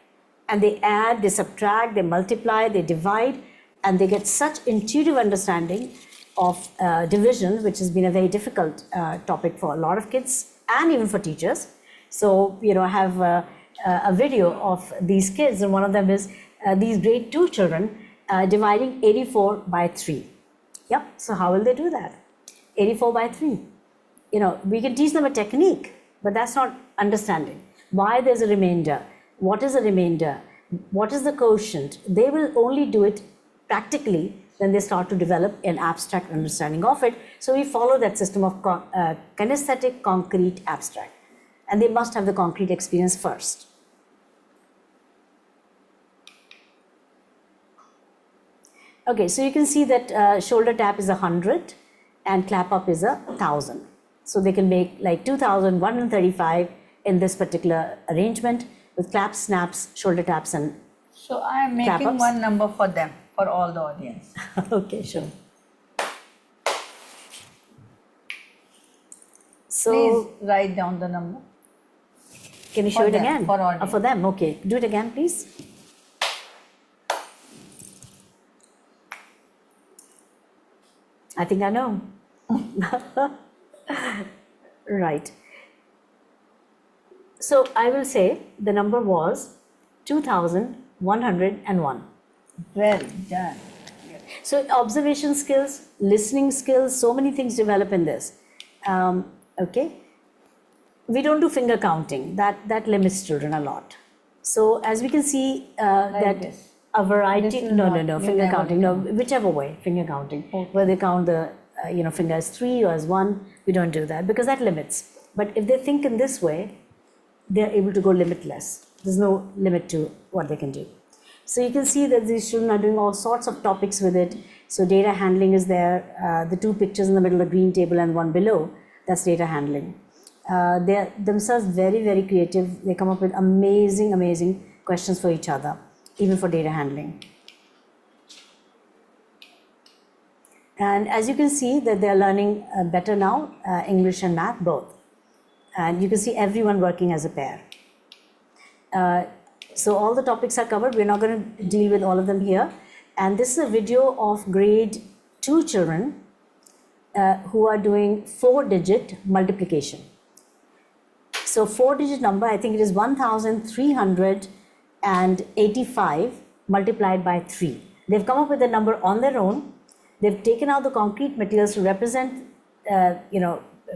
And they add, they subtract, they multiply, they divide, and they get such intuitive understanding of division, which has been a very difficult topic for a lot of kids and even for teachers. So, I have a video of these kids, and one of them is these grade 2 children dividing 84 by 3. Yep, so how will they do that? 84 by 3. We can teach them a technique, but that's not understanding. Why there's a remainder? What is a remainder? What is the quotient? They will only do it practically when they start to develop an abstract understanding of it. So we follow that system of kinesthetic, concrete, abstract. And they must have the concrete experience first. Okay, so you can see that shoulder tap is 100 and clap up is 1,000. So they can make like 2,135 in this particular arrangement with claps, snaps, shoulder taps, and So I am making clap-ups. one number for them, for all the audience. Okay, sure. So Please write down the number. can you show for it them, again? for audience. For them, okay. Do it again, please. I think I know. Right. So I will say the number was 2,101. Well done. So observation skills, listening skills, so many things develop in this. Okay. We don't do finger counting. That limits children a lot. So as we can see that this. a variety, This is no, not- you finger never counting, no, whichever way, finger counting, where they count the finger as 3 or as 1, we don't do that because that limits. But if they think in this way, they're able to go limitless. There's no limit to what they can do. So you can see that these children are doing all sorts of topics with it. So data handling is there. The 2 pictures in the middle, the green table and one below, that's data handling. They're themselves very, very creative. They come up with amazing, amazing questions for each other, even for data handling. And as you can see that they're learning better now, English and math both. And you can see everyone working as a pair. So all the topics are covered. We're not going to deal with all of them here. And this is a video of grade 2 children who are doing 4-digit multiplication. So 4-digit number, I think it is 1,385 multiplied by 3. They've come up with a number on their own. They've taken out the concrete materials to represent,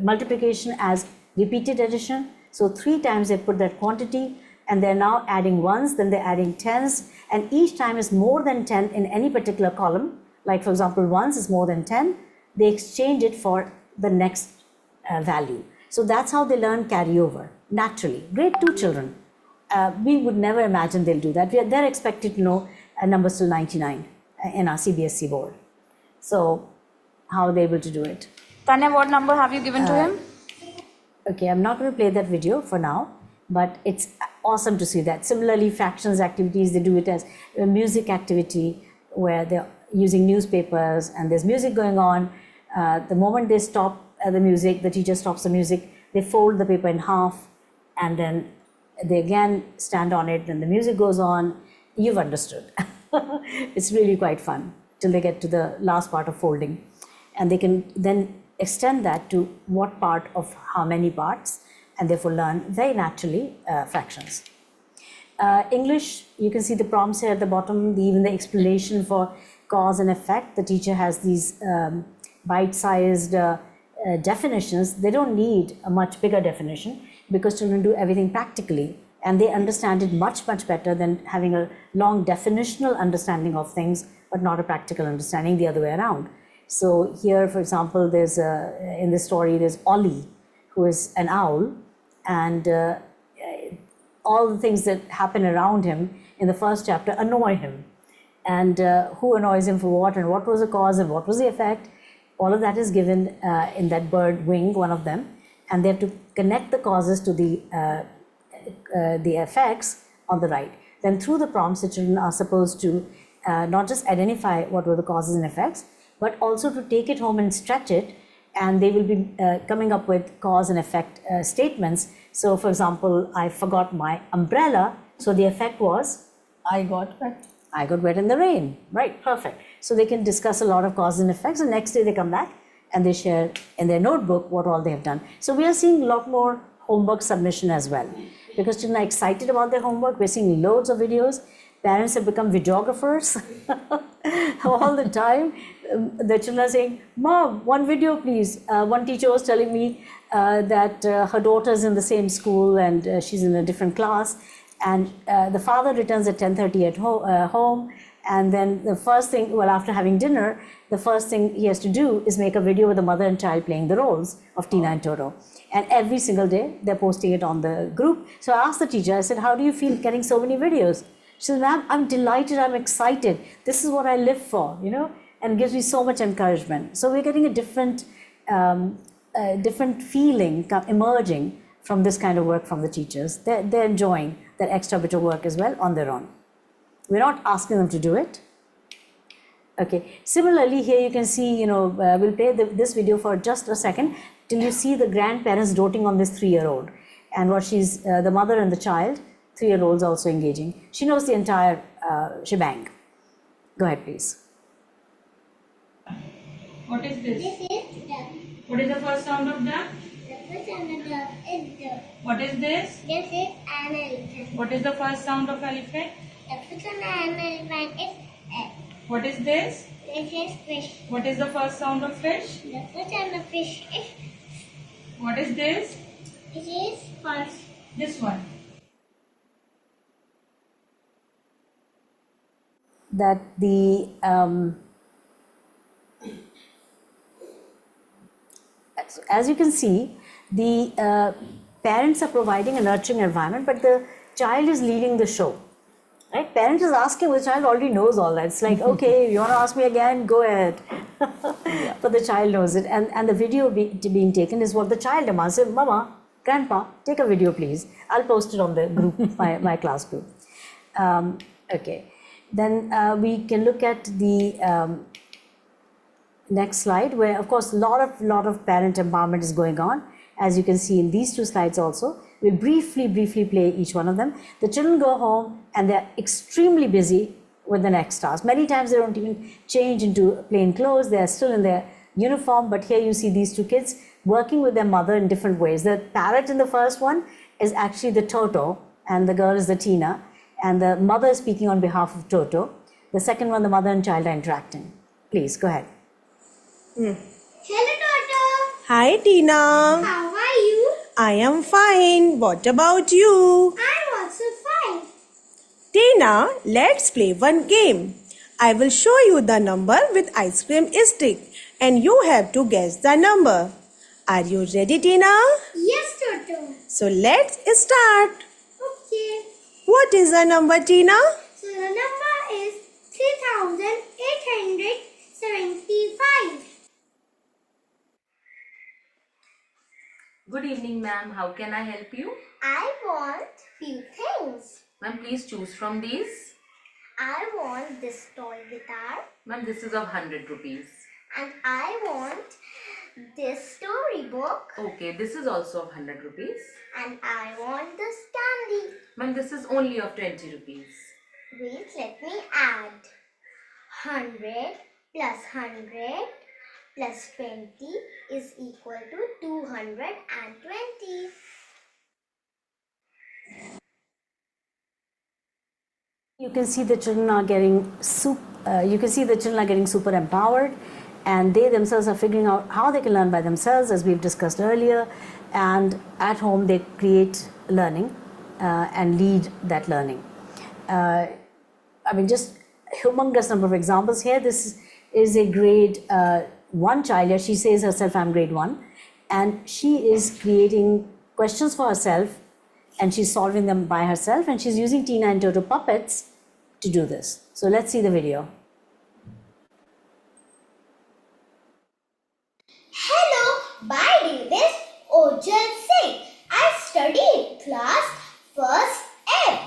multiplication as repeated addition. So 3 times they put that quantity, and they're now adding 1s, then they're adding 10s, and each time is more than 10 in any particular column. Like for example, 1s is more than 10. They exchange it for the next value. So that's how they learn carryover, naturally. Grade 2 children, we would never imagine they'll do that. They're expected to know numbers till 99 in our CBSE board. So how are they able to do it? Tanya, what number have you given to him? Okay, I'm not going to play that video for now, but it's awesome to see that. Similarly, fractions activities, they do it as a music activity where they're using newspapers and there's music going on. The moment they stop the music, the teacher stops the music, they fold the paper in half and then they again stand on it, then the music goes on. You've understood. It's really quite fun till they get to the last part of folding. And they can then extend that to what part of how many parts, and therefore learn very naturally fractions. English, you can see the prompts here at the bottom, even the explanation for cause and effect. The teacher has these bite-sized definitions. They don't need a much bigger definition because children do everything practically and they understand it much, much better than having a long definitional understanding of things but not a practical understanding the other way around. So here, for example, there's in this story, there's Ollie, who is an owl, and all the things that happen around him in the first chapter annoy him. And who annoys him for what, and what was the cause, and what was the effect, all of that is given in that bird wing, one of them. and they have to connect the causes to the effects on the right. Then through the prompts, the children are supposed to not just identify what were the causes and effects, but also to take it home and stretch it, and they will be coming up with cause and effect statements. So for example, I forgot my umbrella, so the effect was I got wet. I got wet in the rain. Right, perfect. So they can discuss a lot of causes and effects, and next day they come back and they share in their notebook what all they have done. So we are seeing a lot more homework submission as well, because children are excited about their homework. We're seeing loads of videos. Parents have become videographers all the time. The children are saying, "Mom, one video please." One teacher was telling me that her daughter's in the same school and she's in a different class, and the father returns at 10:30 at home, and then the first thing, well, after having dinner, the first thing he has to do is make a video with the mother and child playing the roles of Tina and Toto. And every single day they're posting it on the group. So I asked the teacher, I said, "How do you feel getting so many videos?" She said, "Ma'am, I'm delighted, I'm excited. This is what I live for, and it gives me so much encouragement." So we're getting a different feeling emerging from this kind of work from the teachers. They're enjoying that extra bit of work as well on their own. We're not asking them to do it. Okay. Similarly, here you can see, we'll play this video for just a second till you see the grandparents doting on this 3-year-old, and what she's, the mother and the child, 3-year-old's also engaging. She knows the entire shebang. Go ahead, please. What is this? This is duck. What is the first sound of duck? The first sound of duck is duck. What is this? This is an elephant. What is the first sound of elephant? The first sound of an elephant is egg. What is this? This is fish. What is the first sound of fish? The first sound of fish is. What is this? This is horse. This one. That the as you can see, the parents are providing a nurturing environment, but the child is leading the show. Right? Parent is asking, the child already knows all that. It's like, okay, you want to ask me again? Go ahead. But the child knows it, and the video being taken is what the child demands. So, "Mama, Grandpa, take a video, please. I'll post it on the group, my class group." Okay. Then we can look at the next slide, where of course a lot of parent empowerment is going on, as you can see in these two slides also. We'll briefly play each one of them. The children go home and they're extremely busy with the next task. Many times they don't even change into plain clothes, they're still in their uniform, but here you see these two kids working with their mother in different ways. The parrot in the first one is actually the Toto, and the girl is the Tina, and the mother is speaking on behalf of Toto. The second one, the mother and child are interacting. Please, go ahead. Hello, Toto. Hi, Tina. How are you? I am fine. What about you? I'm also fine. Tina, let's play one game. I will show you the number with ice cream stick and you have to guess the number. Are you ready, Tina? Yes, Toto. So let's start. Okay. What is the number, Tina? So the number is 3875. Good evening, ma'am. How can I help you? I want few things. Ma'am, please choose from these. I want this toy guitar. Ma'am, this is of 100 rupees. And I want this storybook. Okay, this is also of 100 rupees. And I want this candy. Ma'am, this is only of 20 rupees. Wait, let me add. 100 plus 100 plus 20 is equal to 220. You can see the children are getting super empowered, and they themselves are figuring out how they can learn by themselves, as we've discussed earlier. And at home they create learning and lead that learning. Just humongous number of examples here. This is a grade 1 child here. She says herself, "I'm grade 1," and she is creating questions for herself, and she's solving them by herself, and she's using Tina and Toto puppets to do this. So let's see the video. Hello, by Davis, O Ojal Singh. I study in class first M.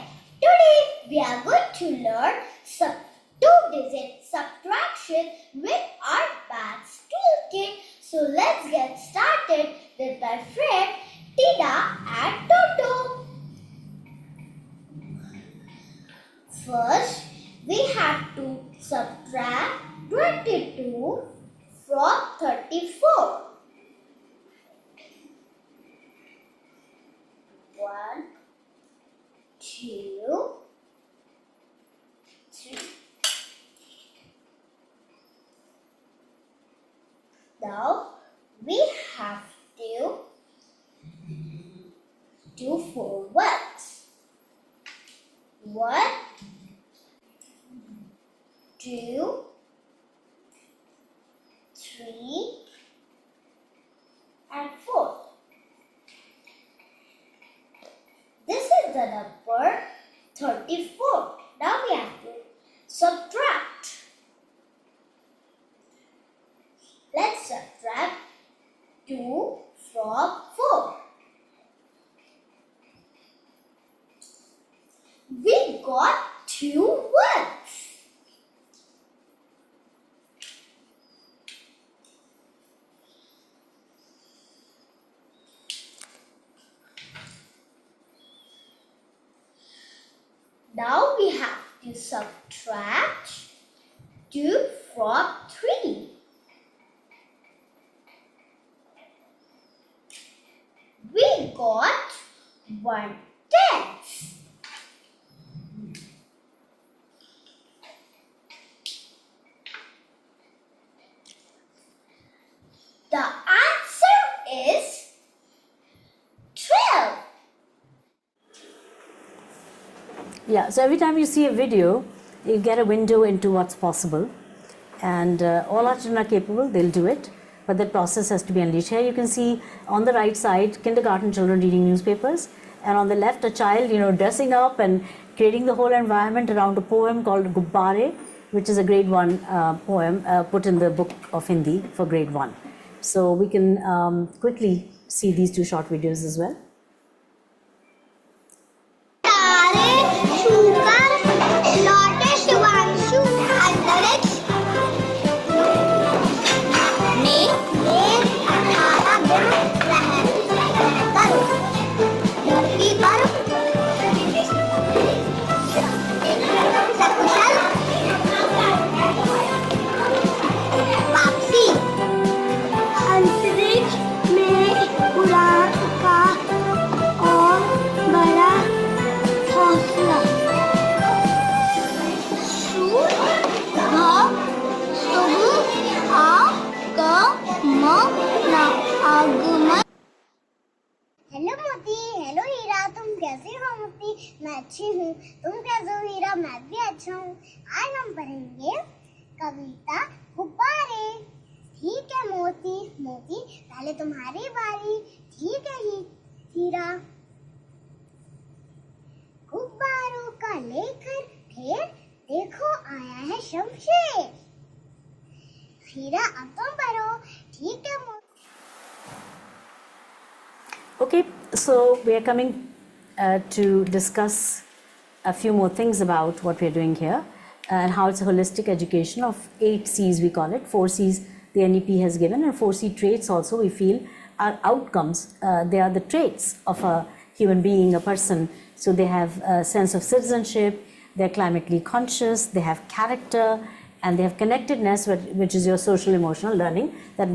Today we are going to learn two-digit subtraction with our maths toolkit. So let's get started with my friend Tina and Toto. First, we have to subtract 22 from 34. 1, 2, 3. Now we have to do 4 ones. 1, 2, 3, and 4. This is the number 34. Now we have to subtract. Let's subtract 2 from 4. We got 2 ones. Now we have to subtract 2 from 3. We got 1/10. The answer is 12. Yeah, so every time you see a video, you get a window into what's possible. And all our children are capable, they'll do it. But that process has to be unleashed. Here you can see on the right side, kindergarten children reading newspapers. And on the left, a child, dressing up and creating the whole environment around a poem called Gubbare, which is a grade 1 poem put in the book of Hindi for grade 1. So we can quickly see these 2 short videos as well. Hello मोती, hello हीरा, तुम कैसे हो मोती? मैं अच्छी हूँ, तुम कैसे हो हीरा? मैं भी अच्छा हूँ। आज हम पढ़ेंगे कविता गुब्बारे। ठीक है मोती, मोती पहले तुम्हारी बारी। ठीक है हीरा। गुब्बारों का लेकर ढेर, देखो आया है शमशेर। हीरा अब तुम पढ़ो। ठीक है मोती। Okay, so we are coming to discuss a few more things about what we are doing here and how it's a holistic education of 8 C's, we call it. 4 C's the NEP has given, and 4 C traits also we feel are outcomes. They are the traits of a human being, a person. So they have a sense of citizenship, they're climatically conscious, they have character, and they have connectedness, which is your social emotional learning that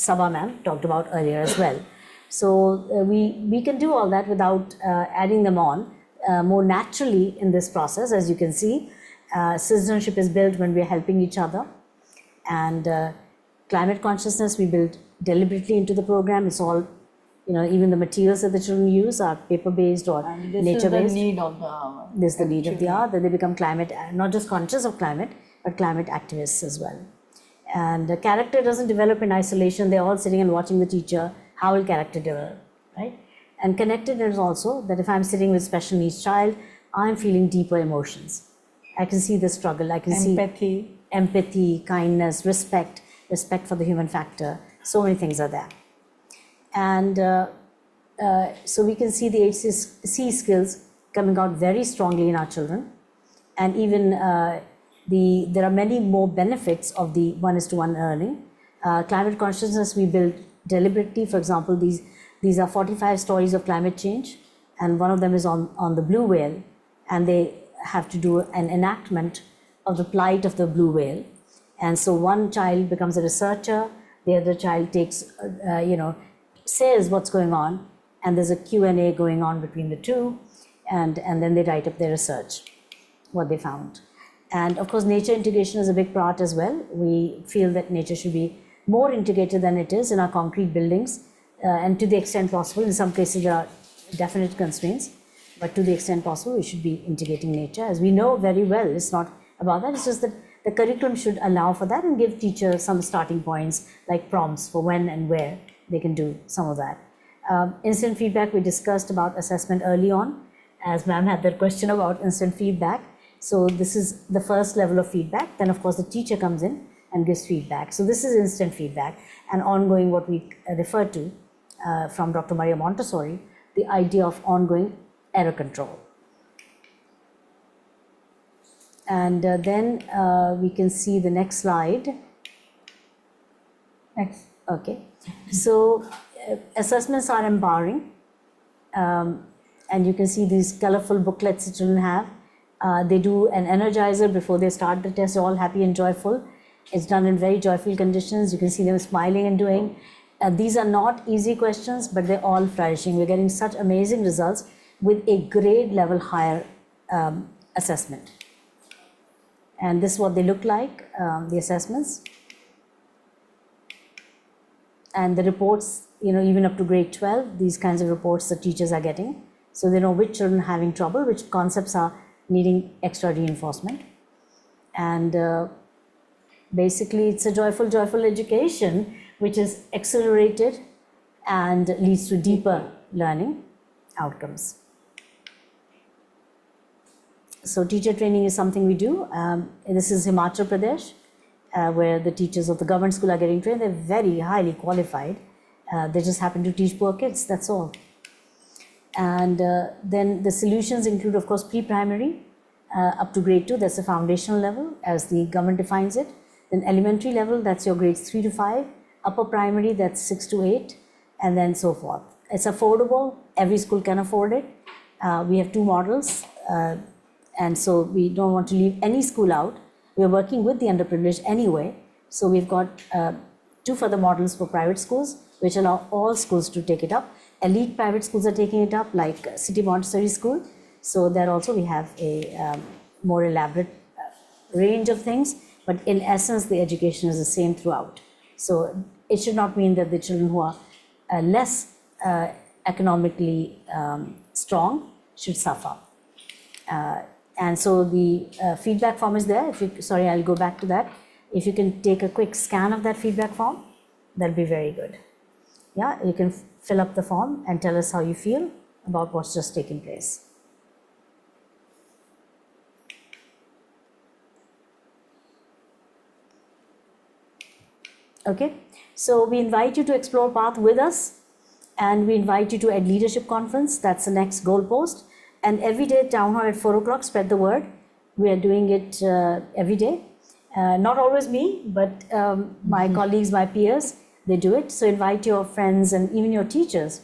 Sabha ma'am talked about earlier as well. So we can do all that without adding them on more naturally in this process. As you can see, citizenship is built when we are helping each other, and climate consciousness we build deliberately into the program. It's all, even the materials that the children use are paper-based or nature-based. This is the need of the hour. This is the need of the hour, that they become climate, not just conscious of climate, but climate activists as well. And the character doesn't develop in isolation. They're all sitting and watching the teacher. How will character develop, right? And connectedness also, that if I'm sitting with special needs child, I'm feeling deeper emotions. I can see the struggle. I can see empathy, kindness, respect for the human factor. So many things are there. And so we can see the HC skills coming out very strongly in our children. And even there are many more benefits of the 1:1 learning. Climate consciousness we build deliberately. For example, these are 45 stories of climate change, and one of them is on the blue whale, and they have to do an enactment of the plight of the blue whale. And so one child becomes a researcher, the other child takes, says what's going on, and there's a Q&A going on between the two, and then they write up their research, what they found. And of course, nature integration is a big part as well. We feel that nature should be more integrated than it is in our concrete buildings, and to the extent possible. In some cases, there are definite constraints, but to the extent possible, we should be integrating nature. As we know very well, it's not about that, it's just that the curriculum should allow for that and give teachers some starting points, like prompts for when and where they can do some of that. Instant feedback, we discussed about assessment early on, as ma'am had that question about instant feedback. So this is the first level of feedback. Then of course the teacher comes in and gives feedback. So this is instant feedback, and ongoing, what we refer to from Dr. Maria Montessori, the idea of ongoing error control. And then we can see the next slide. Next. Okay. So assessments are empowering. And you can see these colorful booklets that children have. They do an energizer before they start the test, all happy and joyful. It's done in very joyful conditions. You can see them smiling and doing. These are not easy questions, but they're all flourishing. We're getting such amazing results with a grade level higher assessment. And this is what they look like, the assessments. And the reports, even up to grade 12, these kinds of reports the teachers are getting. So they know which children are having trouble, which concepts are needing extra reinforcement. And basically, it's a joyful education, which is accelerated and leads to deeper learning outcomes. So teacher training is something we do. This is Himachal Pradesh, where the teachers of the government school are getting trained. They're very highly qualified. They just happen to teach poor kids, that's all. And then the solutions include, of course, pre-primary up to grade 2, that's the foundational level as the government defines it. Then elementary level, that's your grades 3 to 5. Upper primary, that's 6 to 8, and then so forth. It's affordable, every school can afford it. We have 2 models, and so we don't want to leave any school out. We're working with the underprivileged anyway, so we've got 2 further models for private schools, which allow all schools to take it up. Elite private schools are taking it up, like City Montessori School. So there also we have a more elaborate range of things, but in essence, the education is the same throughout. So it should not mean that the children who are less economically strong should suffer. And so the feedback form is there. Sorry, I'll go back to that. If you can take a quick scan of that feedback form, that'll be very good. Yeah, you can fill up the form and tell us how you feel about what's just taken place. Okay, so we invite you to explore path with us, and we invite you to Ed Leadership Conference. That's the next goalpost. And every day at Townhall at 4 o'clock, spread the word. We are doing it every day. Not always me, but my colleagues, my peers, they do it. So invite your friends and even your teachers.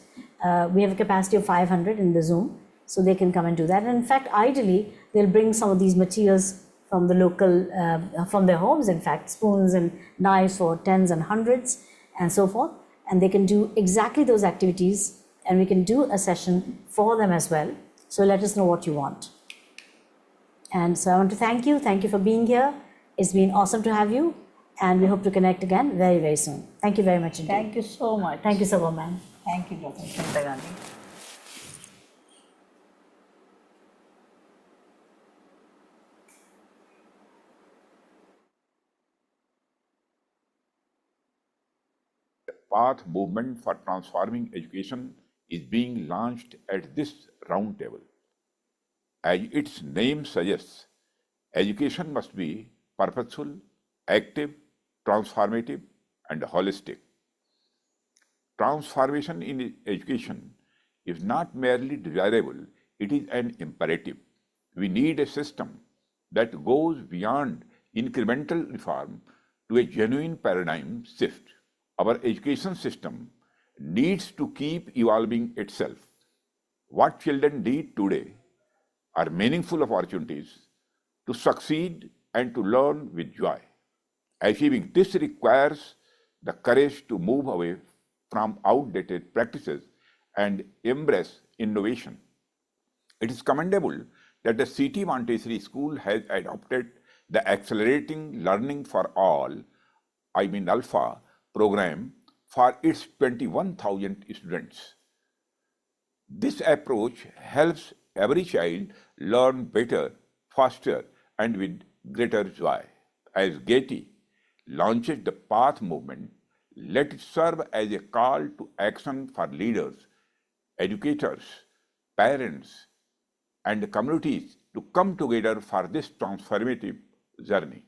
We have a capacity of 500 in the Zoom, so they can come and do that. And in fact, ideally, they'll bring some of these materials from the local, from their homes, in fact, spoons and knives for tens and hundreds and so forth. And they can do exactly those activities, and we can do a session for them as well. So let us know what you want. And so I want to thank you. Thank you for being here. It's been awesome to have you, and we hope to connect again very, very soon. Thank you very much indeed. Thank you so much. Thank you, Sabha ma'am. Thank you, Dr. Shinta Gandhi. Path movement for transforming education is being launched at this round table. As its name suggests, education must be purposeful, active, transformative, and holistic. Transformation in education is not merely desirable, it is an imperative. We need a system that goes beyond incremental reform to a genuine paradigm shift. Our education system needs to keep evolving itself. What children need today are meaningful opportunities to succeed and to learn with joy. Achieving this requires the courage to move away from outdated practices and embrace innovation. It is commendable that the City Montessori School has adopted the Accelerating Learning for All, Alpha program for its 21,000 students. This approach helps every child learn better, faster, and with greater joy. As Getty launches the Path movement, let it serve as a call to action for leaders, educators, parents, and communities to come together for this transformative journey.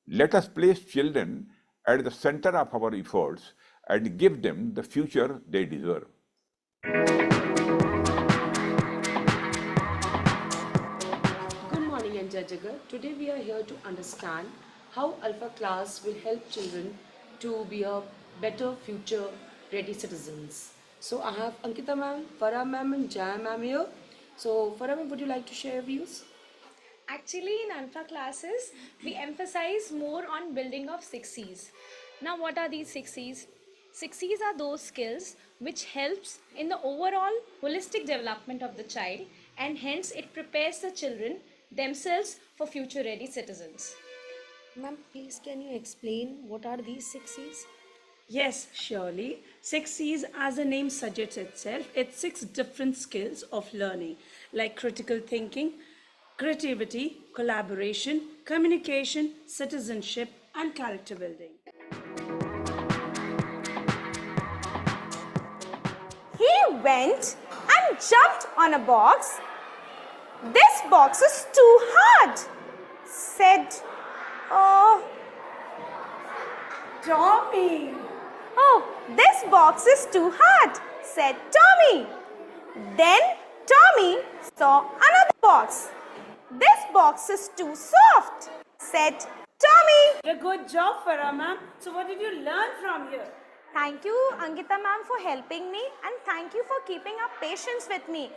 Let us place children at the center of our efforts and give them the future they deserve. Good morning, Jajagar. Today we are here to understand how Alpha class will help children to be a better future ready citizens. So I have Ankita ma'am, Farah ma'am and Jaya ma'am here. So Farah ma'am, would you like to share your views? Actually, in Alpha classes, we emphasize more on building of 6Cs. Now, what are these 6Cs? 6Cs are those skills which helps in the overall holistic development of the child, and hence it prepares the children themselves for future ready citizens. Ma'am, please can you explain what are these 6Cs? Yes, surely. 6Cs, as the name suggests itself, it's 6 different skills of learning, like critical thinking, creativity, collaboration, communication, citizenship, and character building. He went and jumped on a box. This box is too hard, said, oh, Tommy. Oh, this box is too hard, said Tommy. Then Tommy saw another box. This box is too soft, said Tommy. A good job, Farah ma'am. So what did you learn from here? Thank you, Ankita ma'am, for helping me, and thank you for keeping up patience with me.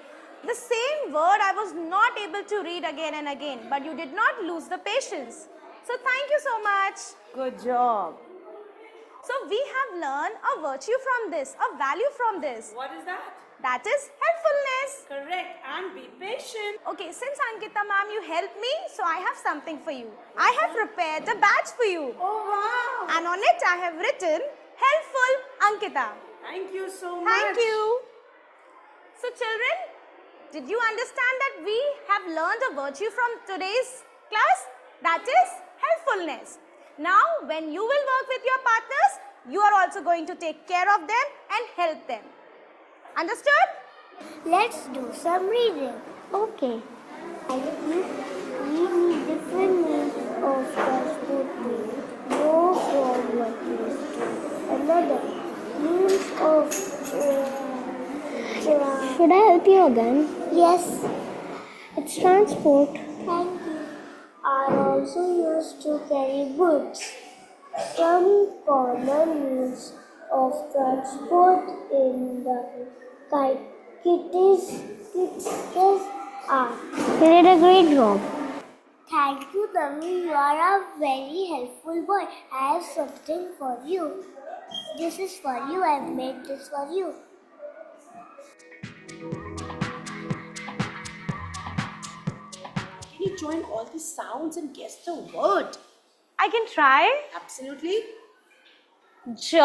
The same word I was not able to read again and again, but you did not lose the patience. So thank you so much. Good job. So we have learned a virtue from this, a value from this. What is that? That is helpfulness. Correct. And be patient. Okay, since Ankita ma'am, you helped me, so I have something for you. I have prepared a badge for you. Oh, wow. And on it I have written, Helpful Ankita. Thank you so much. Thank you. So children, did you understand that we have learned a virtue from today's class? That is helpfulness. Now, when you will work with your partners, you are also going to take care of them and help them. Understood? Let's do some reading. Okay. We need different means of transporting. Go from one place to another. Means of Should I help you again? Yes. It's transport. Thank you. Are also used to carry goods. Some common means of transport in the kits are. You did a great job. Thank you, Tammy. You are a very helpful boy. I have something for you. This is for you. I have made this for you. Can you join all the sounds and guess the word? I can try. Absolutely. J,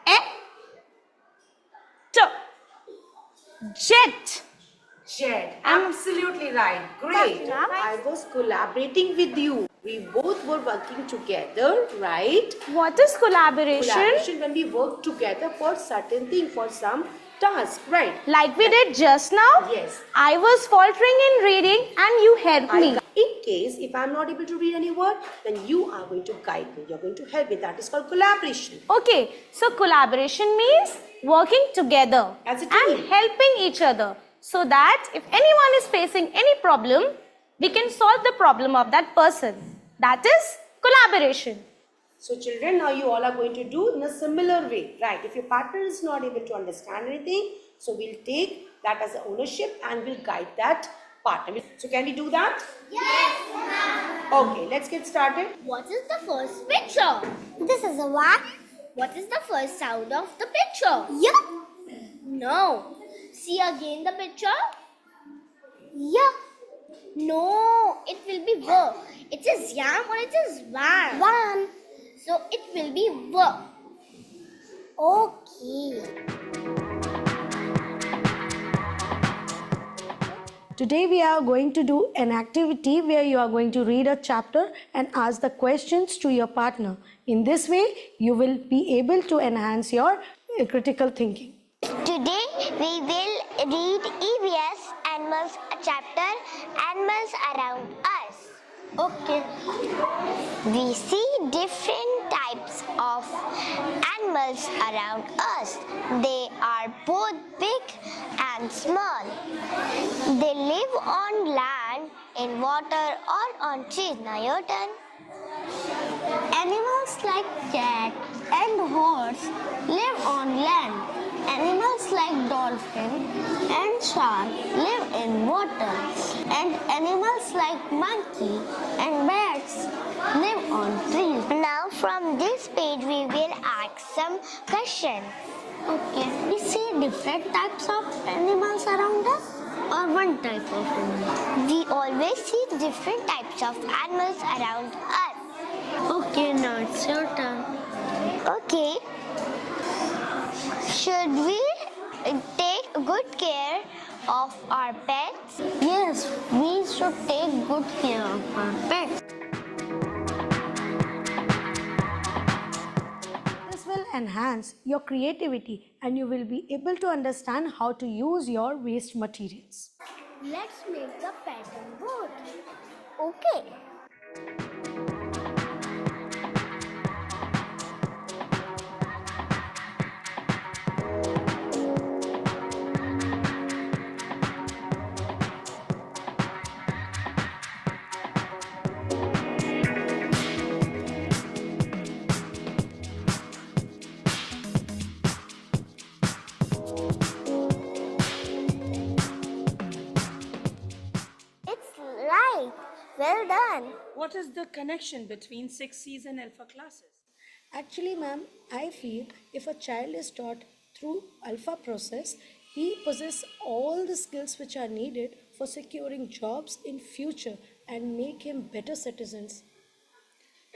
E, T. Jet. Jet. Absolutely right. Great. I was collaborating with you. We both were working together, right? What is collaboration? Collaboration when we work together for certain thing, for some task, right? Like we did just now? Yes. I was faltering in reading and you helped me. In case, if I'm not able to read any word, then you are going to guide me. You're going to help me. That is called collaboration. Okay, so collaboration means working together As a and team. helping each other so that if anyone is facing any problem, we can solve the problem of that person. That is collaboration. So children, now you all are going to do in a similar way, right? If your partner is not able to understand anything, so we'll take that as ownership and we'll guide that partner. So can we do that? Yes, ma'am. Okay, let's get started. What is the first picture? This is a what? What is the first sound of the picture? Yup. No. See again the picture? Yeah. No, it will be ver. It is yam or it is van? Van. So it will be ver. Okay. Today we are going to do an activity where you are going to read a chapter and ask the questions to your partner. In this way, you will be able to enhance your critical thinking. Today we will read EVS Animals chapter Animals Around Us. Okay. We see different types of animals around us. They are both big and small. They live on land, in water or on trees. Now your turn. Animals like cat and horse live on land. Animals like dolphin and shark live in water. And animals like monkey and bats live on trees. Now from this page we will ask some questions. Okay. We see different types of animals around us or one type of animal? We always see different types of animals around us. Okay, now it's your turn. Okay. Should we take good care of our pets? Yes, we should take good care of our pets. This will enhance your creativity and you will be able to understand how to use your waste materials. Let's make the pattern board. Okay. It's right. Well done. What is the connection between 6Cs and alpha classes? Actually, ma'am, I feel if a child is taught through alpha process, he possesses all the skills which are needed for securing jobs in future and make him better citizens.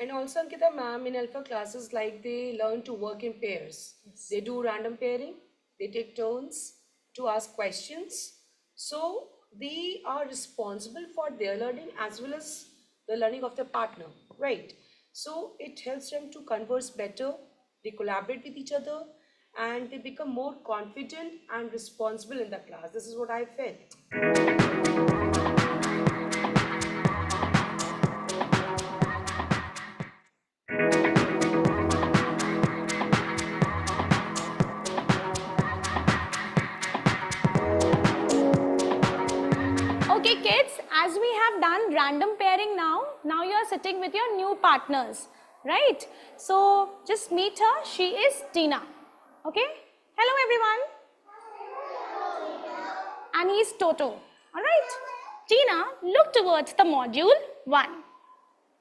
And also, Ankita ma'am, in alpha classes, like they learn to work in pairs. Yes. They do random pairing. They take turns to ask questions. So they are responsible for their learning as well as the learning of their partner, right? So it helps them to converse better. They collaborate with each other and they become more confident and responsible in the class. This is what I felt. Okay kids, as we have done random pairing now you are sitting with your new partners, right? So just meet her, she is Tina. Okay? Hello everyone. And he is Toto. Alright? Tina, look towards the module 1.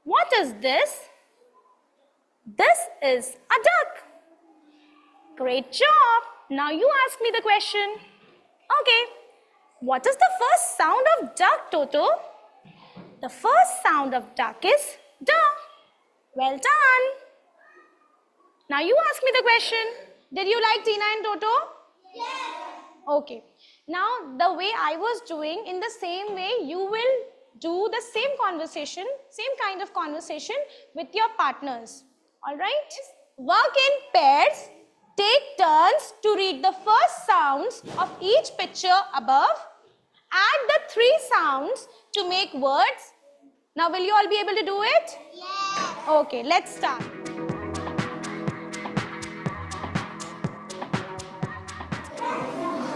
What is this? This is a duck. Great job. Now you ask me the question. Okay. What is the first sound of duck, Toto? The first sound of duck is duh. Well done. Now you ask me the question. Did you like Tina and Toto? Yes. Okay. Now the way I was doing, in the same way you will do the same conversation, same kind of conversation with your partners. Alright? Work in pairs. Take turns to read the first sounds of each picture above. Add the 3 sounds to make words Now, will you all be able to do it? Yes. Okay, let's start.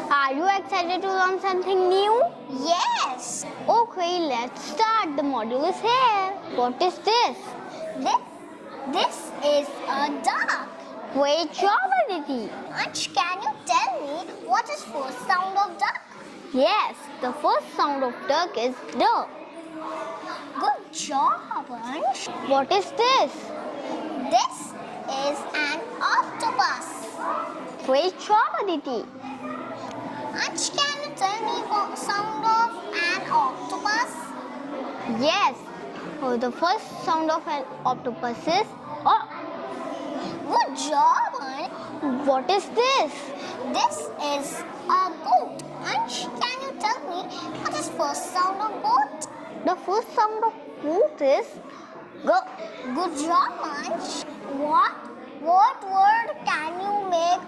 Are you excited to learn something new? Yes. Okay, let's start. The module is here. What is this? This is a duck. Great job, Aditi. Ansh, can you tell me what is first sound of duck? Yes, the first sound of duck is duck. Good job, Ansh. What is this? This is an octopus. Great job, Aditi. Ansh, can you tell me the sound of an octopus? Yes. The first sound of an octopus is oh. Good job, Ansh. What is this? This is a goat. Ansh, can you tell me what is first sound of goat? The first sound of goat is go. Good job, Ansh. What word can you make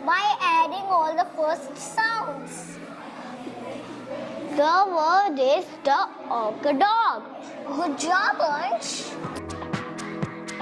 by adding all the first sounds? The word is the dog. Good job, Ansh.